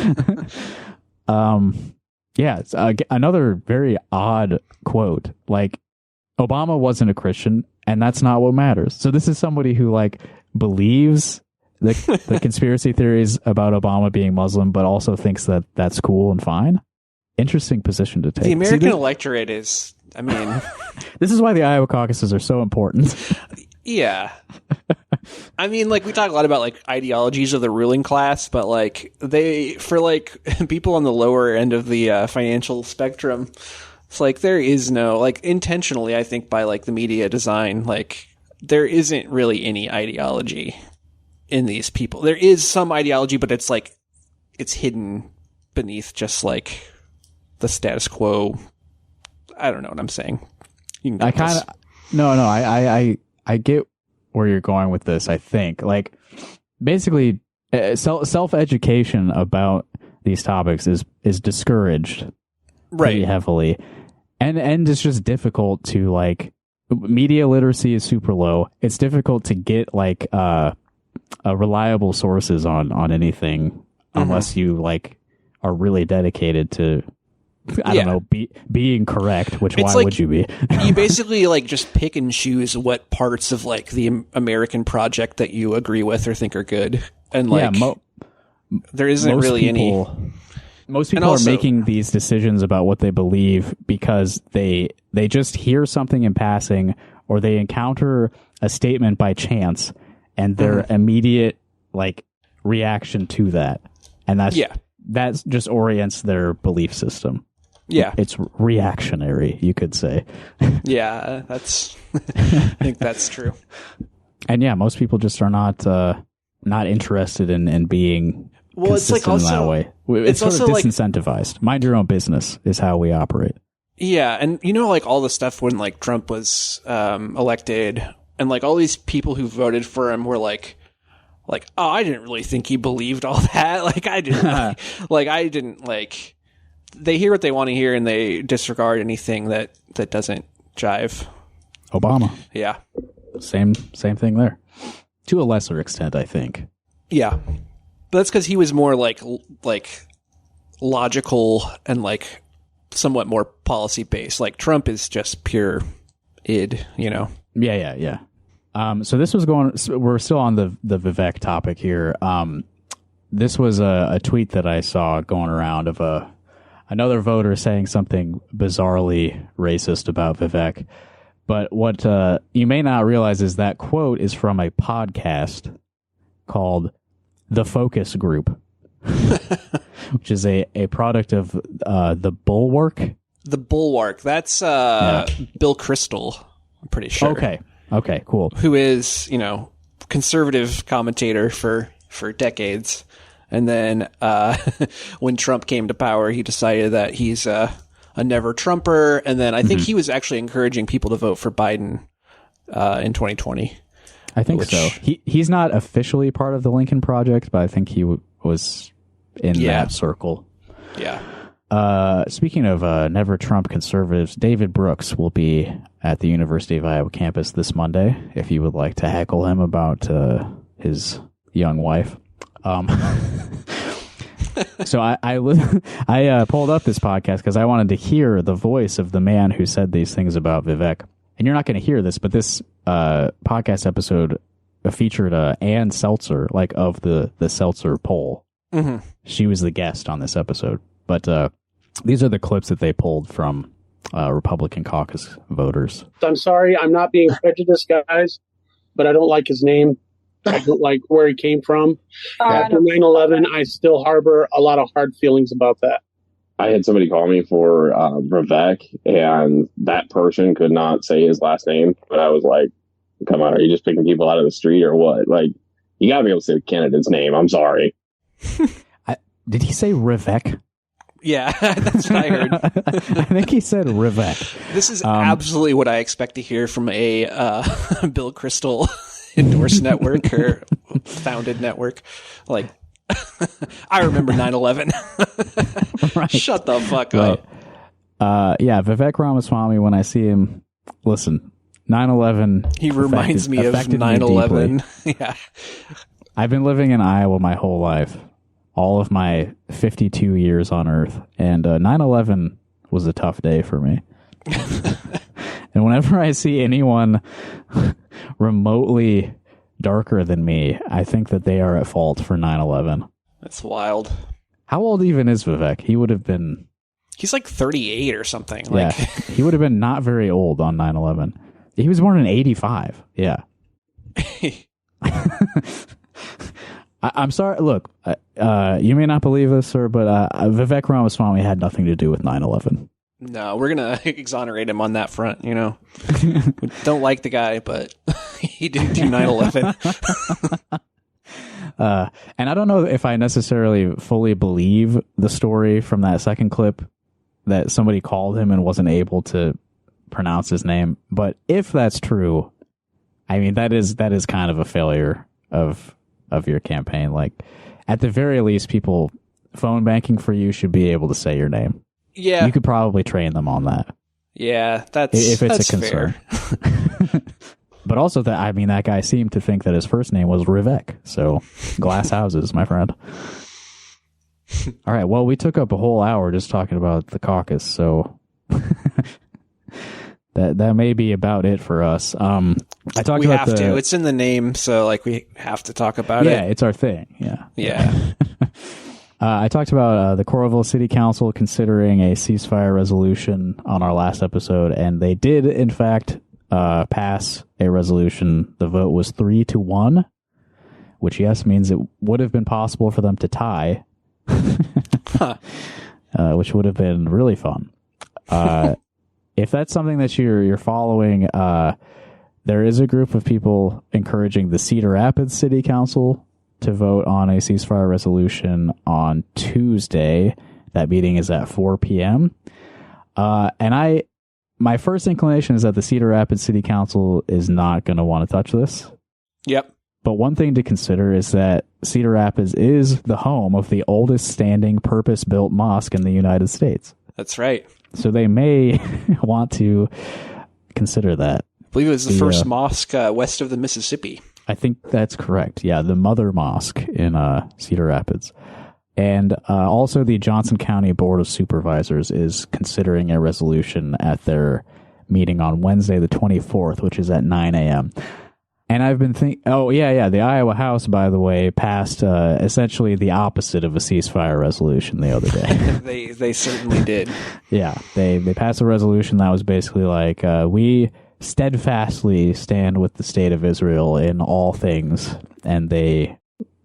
Yeah, it's, another very odd quote. Obama wasn't a Christian, and that's not what matters. So this is somebody who believes the conspiracy theories about Obama being Muslim, but also thinks that that's cool and fine. Interesting position to take. The American electorate is, this is why the Iowa caucuses are so important. Yeah. We talk a lot about ideologies of the ruling class, but for people on the lower end of the financial spectrum, it's there is no, intentionally, I think by the media design, there isn't really any ideology in these people. There is some ideology, but it's it's hidden beneath just the status quo. I don't know what I'm saying. I get where you're going with this. I think basically self-education about these topics is discouraged pretty heavily, and it's just difficult to media literacy is super low. It's difficult to get reliable sources on anything unless you are really dedicated to I don't know, being correct, which why would you be? You basically just pick and choose what parts of the American project that you agree with or think are good. And there isn't really any. Most people are making these decisions about what they believe because they just hear something in passing or they encounter a statement by chance and their immediate reaction to that. And that just orients their belief system. Yeah. It's reactionary, you could say. Yeah, I think that's true. And most people just are not interested in being consistent in that way. It's sort of disincentivized. Mind your own business is how we operate. Yeah, and all the stuff when Trump was elected and all these people who voted for him were oh, I didn't really think he believed all that. I didn't they hear what they want to hear and they disregard anything that doesn't jive. Obama. Yeah. Same thing there. To a lesser extent, I think. Yeah. But that's because he was more logical and somewhat more policy based. Trump is just pure id, Yeah. So this was we're still on the Vivek topic here. This was a tweet that I saw going around of another voter saying something bizarrely racist about Vivek. But what you may not realize is that quote is from a podcast called The Focus Group, which is a product of The Bulwark. The Bulwark. That's Bill Kristol, I'm pretty sure. Okay, cool. Who is, conservative commentator for for decades. And then when Trump came to power, he decided that he's a never Trumper. And then I think he was actually encouraging people to vote for Biden in 2020. I think so. He's not officially part of the Lincoln Project, but I think he was in that circle. Yeah. Speaking of never Trump conservatives, David Brooks will be at the University of Iowa campus this Monday if you would like to heckle him about his young wife. So I pulled up this podcast because I wanted to hear the voice of the man who said these things about Vivek. And you're not going to hear this, but this podcast episode featured Ann Seltzer, like of the Seltzer poll. Mm-hmm. She was the guest on this episode. But these are the clips that they pulled from Republican caucus voters. I'm sorry, I'm not being prejudiced, guys, but I don't like his name. I don't like where he came from. After 9/11, I still harbor a lot of hard feelings about that. I had somebody call me for Vivek, and that person could not say his last name. But I was like, come on, are you just picking people out of the street or what? Like, you got to be able to say the candidate's name. I'm sorry. Did he say Rivek? Yeah, that's what I heard. I think he said Rivek. This is absolutely what I expect to hear from a Bill Kristol endorsed network or founded network. Like, I remember 9/11. Right. Shut the fuck up. Yeah, Vivek Ramaswamy, when I see him, listen, 9/11. He reminds me of 9/11. Yeah. I've been living in Iowa my whole life. All of my 52 years on Earth. And 9/11 was a tough day for me. And whenever I see anyone remotely darker than me, I think that they are at fault for 9/11. That's wild. How old even is Vivek? He would have been... He's like 38 or something. Yeah, he would have been not very old on 9/11. He was born in 85. Yeah. I'm sorry. Look, you may not believe this, sir, but Vivek Ramaswamy had nothing to do with 9/11. No, we're going to exonerate him on that front, you know. We don't like the guy, but he did do 9/11. And I don't know if I necessarily fully believe the story from that second clip that somebody called him and wasn't able to pronounce his name. But if that's true, I mean, that is kind of a failure of your campaign. Like, at the very least, people phone banking for you should be able to say your name. Yeah. You could probably train them on that. Yeah, if it's a concern. But also that guy seemed to think that his first name was Rivek. So glass houses, my friend. All right. Well, we took up a whole hour just talking about the caucus. So that may be about it for us. We have to. It's in the name, so like we have to talk about it. Yeah, it's our thing. Yeah. Yeah. I talked about the Coralville City Council considering a ceasefire resolution on our last episode, and they did, in fact, pass a resolution. The vote was 3-1, which, yes, means it would have been possible for them to tie, which would have been really fun. If that's something that you're following, there is a group of people encouraging the Cedar Rapids City Council to vote on a ceasefire resolution on Tuesday. That meeting is at 4 p.m. And my first inclination is that the Cedar Rapids City Council is not going to want to touch this. Yep. But one thing to consider is that Cedar Rapids is the home of the oldest standing purpose-built mosque in the United States. That's right. So they may want to consider that. I believe it was the first mosque west of the Mississippi. I think that's correct. Yeah, the Mother Mosque in Cedar Rapids. And also the Johnson County Board of Supervisors is considering a resolution at their meeting on Wednesday the 24th, which is at 9 a.m. And I've been thinking, the Iowa House, by the way, passed essentially the opposite of a ceasefire resolution the other day. They certainly did. Yeah, they passed a resolution that was basically like, we steadfastly stand with the state of Israel in all things, and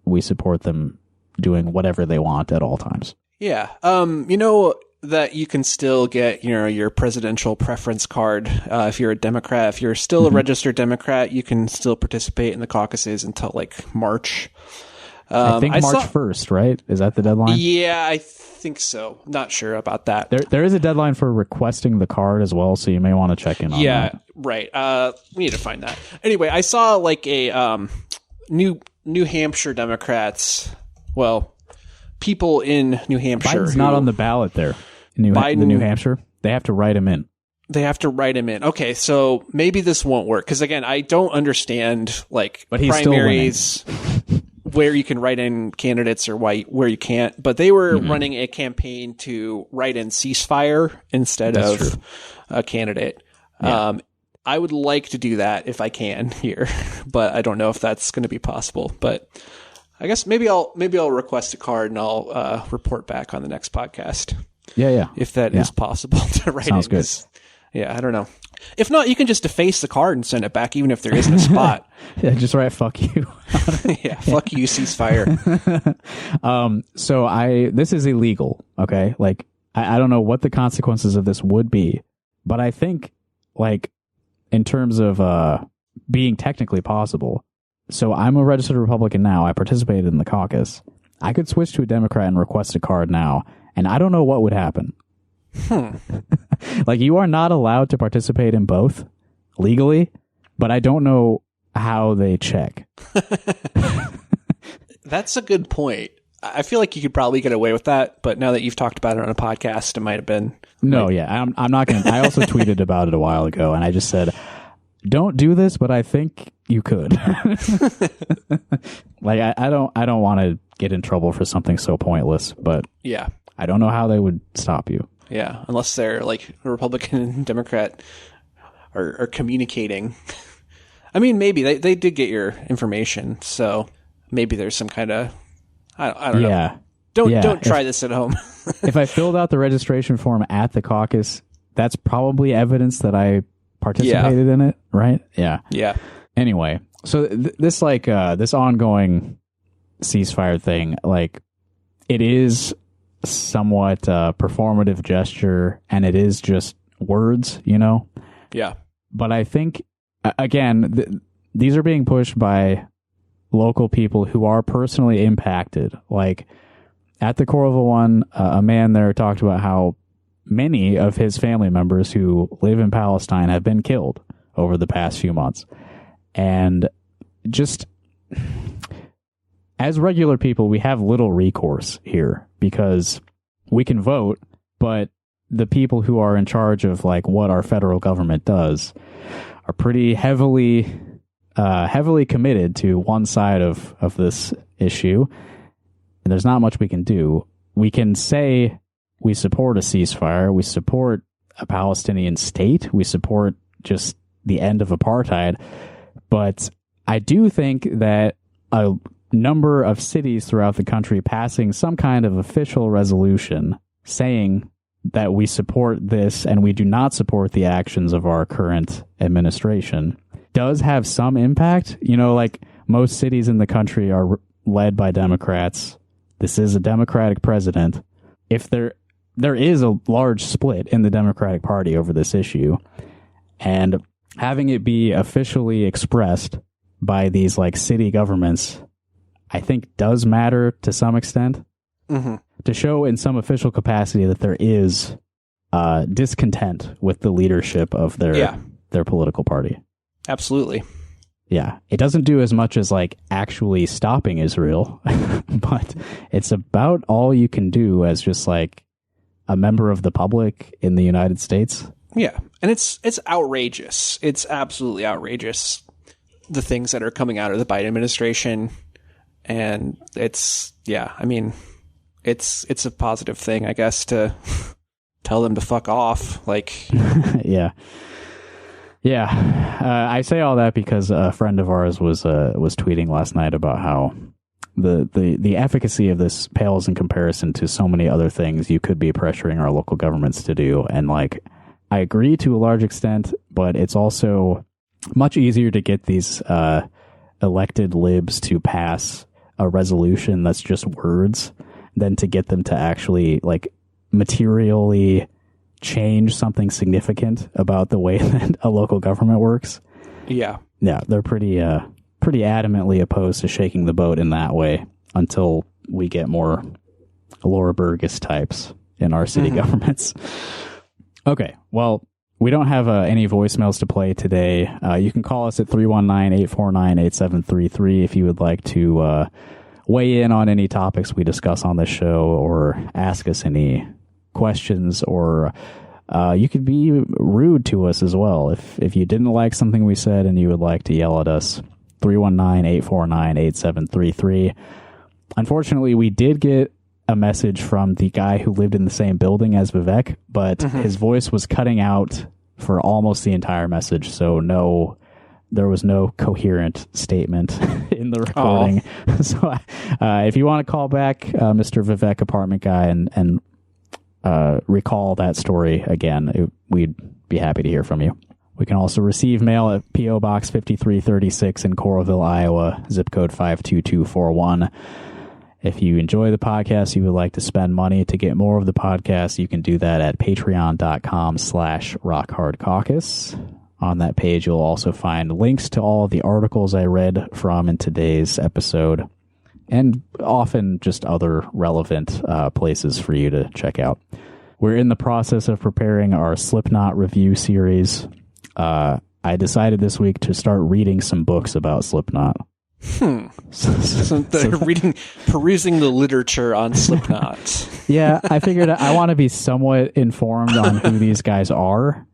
we support them doing whatever they want at all times. Yeah. You know that you can still get, your presidential preference card if you're a Democrat. If you're still a registered Democrat, you can still participate in the caucuses until like March. I think March 1st, right? Is that the deadline? Yeah, I think so. Not sure about that. There is a deadline for requesting the card as well, so you may want to check in on that. Yeah, right. We need to find that. Anyway, I saw like a New Hampshire Democrats, people in New Hampshire. Biden's not on the ballot there in New Hampshire. They have to write him in. Okay, so maybe this won't work. Because again, I don't understand but he's primaries where you can write in candidates or where you can't. But they were running a campaign to write in ceasefire instead of a candidate. Yeah. I would like to do that if I can here, but I don't know if that's going to be possible. But I guess maybe I'll request a card and I'll report back on the next podcast. Yeah. If that is possible to write. Sounds good. Yeah, I don't know. If not, you can just deface the card and send it back, even if there isn't a spot. Yeah, just write "fuck you." Yeah, fuck you, ceasefire. So this is illegal. Okay, like I don't know what the consequences of this would be, but I think like in terms of being technically possible. So I'm a registered Republican now. I participated in the caucus. I could switch to a Democrat and request a card now, and I don't know what would happen. Like, you are not allowed to participate in both legally, but I don't know how they check. That's a good point. I feel like you could probably get away with that, but now that you've talked about it on a podcast, it might have been. No, I'm not going to. I also tweeted about it a while ago, and I just said, don't do this, but I think you could. Like, I don't want to get in trouble for something so pointless, but yeah, I don't know how they would stop you. Yeah, unless they're like a Republican and Democrat are communicating. I mean, maybe they did get your information, so maybe there's some kind of I don't know. Don't try this at home. If I filled out the registration form at the caucus, that's probably evidence that I participated in it, right? Yeah. Yeah. Anyway, so this ongoing ceasefire thing, like, it is somewhat performative gesture, and it is just words, you know? Yeah. But I think, again, these are being pushed by local people who are personally impacted. Like, at the Coralville one, a man there talked about how many of his family members who live in Palestine have been killed over the past few months. And just, as regular people, we have little recourse here because we can vote, but the people who are in charge of like what our federal government does are pretty heavily committed to one side of this issue. And there's not much we can do. We can say we support a ceasefire, we support a Palestinian state, we support just the end of apartheid, but I do think that a number of cities throughout the country passing some kind of official resolution saying that we support this and we do not support the actions of our current administration does have some impact. You know, like, most cities in the country are led by Democrats. This is a Democratic president. If there is a large split in the Democratic Party over this issue, and having it be officially expressed by these like city governments, I think does matter to some extent, to show in some official capacity that there is discontent with the leadership of their political party. Absolutely. Yeah. It doesn't do as much as like actually stopping Israel, but it's about all you can do as just like a member of the public in the United States. Yeah. And it's outrageous. It's absolutely outrageous, the things that are coming out of the Biden administration. And it's a positive thing, I guess, to tell them to fuck off. Like, yeah. I say all that because a friend of ours was tweeting last night about how the efficacy of this pales in comparison to so many other things you could be pressuring our local governments to do. And like, I agree to a large extent, but it's also much easier to get these elected libs to pass a resolution that's just words than to get them to actually like materially change something significant about the way that a local government works. Yeah. Yeah, they're pretty adamantly opposed to shaking the boat in that way. until we get more Laura Burgess types in our city governments. Okay, well, we don't have any voicemails to play today. You can call us at 319-849-8733 if you would like to weigh in on any topics we discuss on this show, or ask us any questions, or you could be rude to us as well. If you didn't like something we said and you would like to yell at us, 319-849-8733. Unfortunately, we did get a message from the guy who lived in the same building as Vivek, but his voice was cutting out for almost the entire message, so there was no coherent statement in the recording. So if you want to call back Mr. Vivek Apartment Guy and recall that story again, we'd be happy to hear from you. We can also receive mail at P.O. Box 5336 in Coralville, Iowa, zip code 52241. If you enjoy the podcast, you would like to spend money to get more of the podcast, you can do that at patreon.com/rockhardcaucus. On that page, you'll also find links to all of the articles I read from in today's episode, and often just other relevant places for you to check out. We're in the process of preparing our Slipknot review series. I decided this week to start reading some books about Slipknot. So they're perusing the literature on Slipknot. Yeah, I figured I want to be somewhat informed on who these guys are.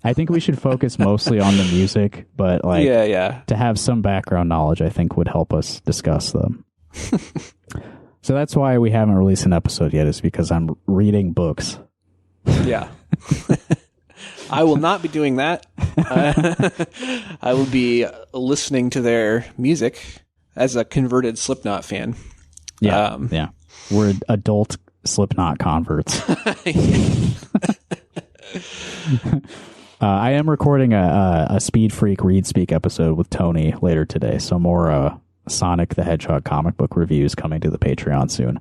I think we should focus mostly on the music, but to have some background knowledge, I think would help us discuss them. So that's why we haven't released an episode yet, is because I'm reading books. Yeah. I will not be doing that. I will be listening to their music as a converted Slipknot fan. Yeah, we're adult Slipknot converts. I am recording a Speed Freak Read Speak episode with Tony later today, so more Sonic the Hedgehog comic book reviews coming to the Patreon soon.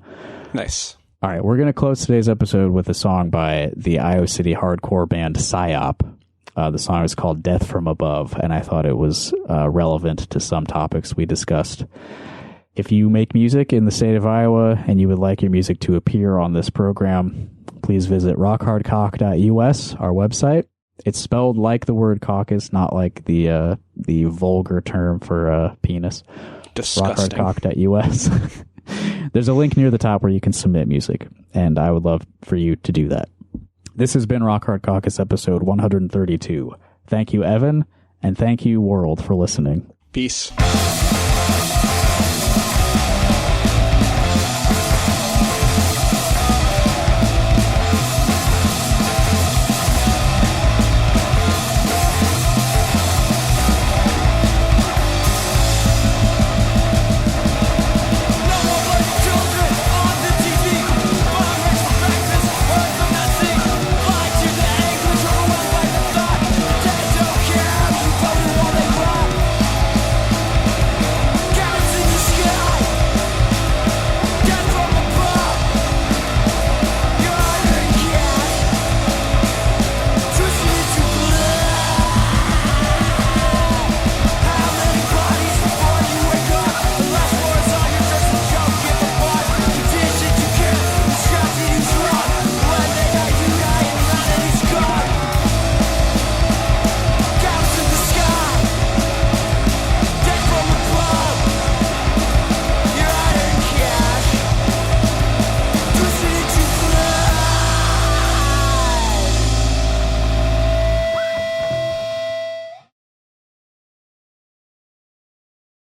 Nice. All right, we're going to close today's episode with a song by the Iowa City hardcore band Psyop. The song is called Death from Above, and I thought it was relevant to some topics we discussed. If you make music in the state of Iowa and you would like your music to appear on this program, please visit rockhardcock.us, our website. It's spelled like the word caucus, not like the vulgar term for penis. Disgusting. Rockhardcock.us. There's a link near the top where you can submit music, and I would love for you to do that. This has been Rock Hard Caucus episode 132. Thank you, Evan, and thank you, world, for listening. Peace.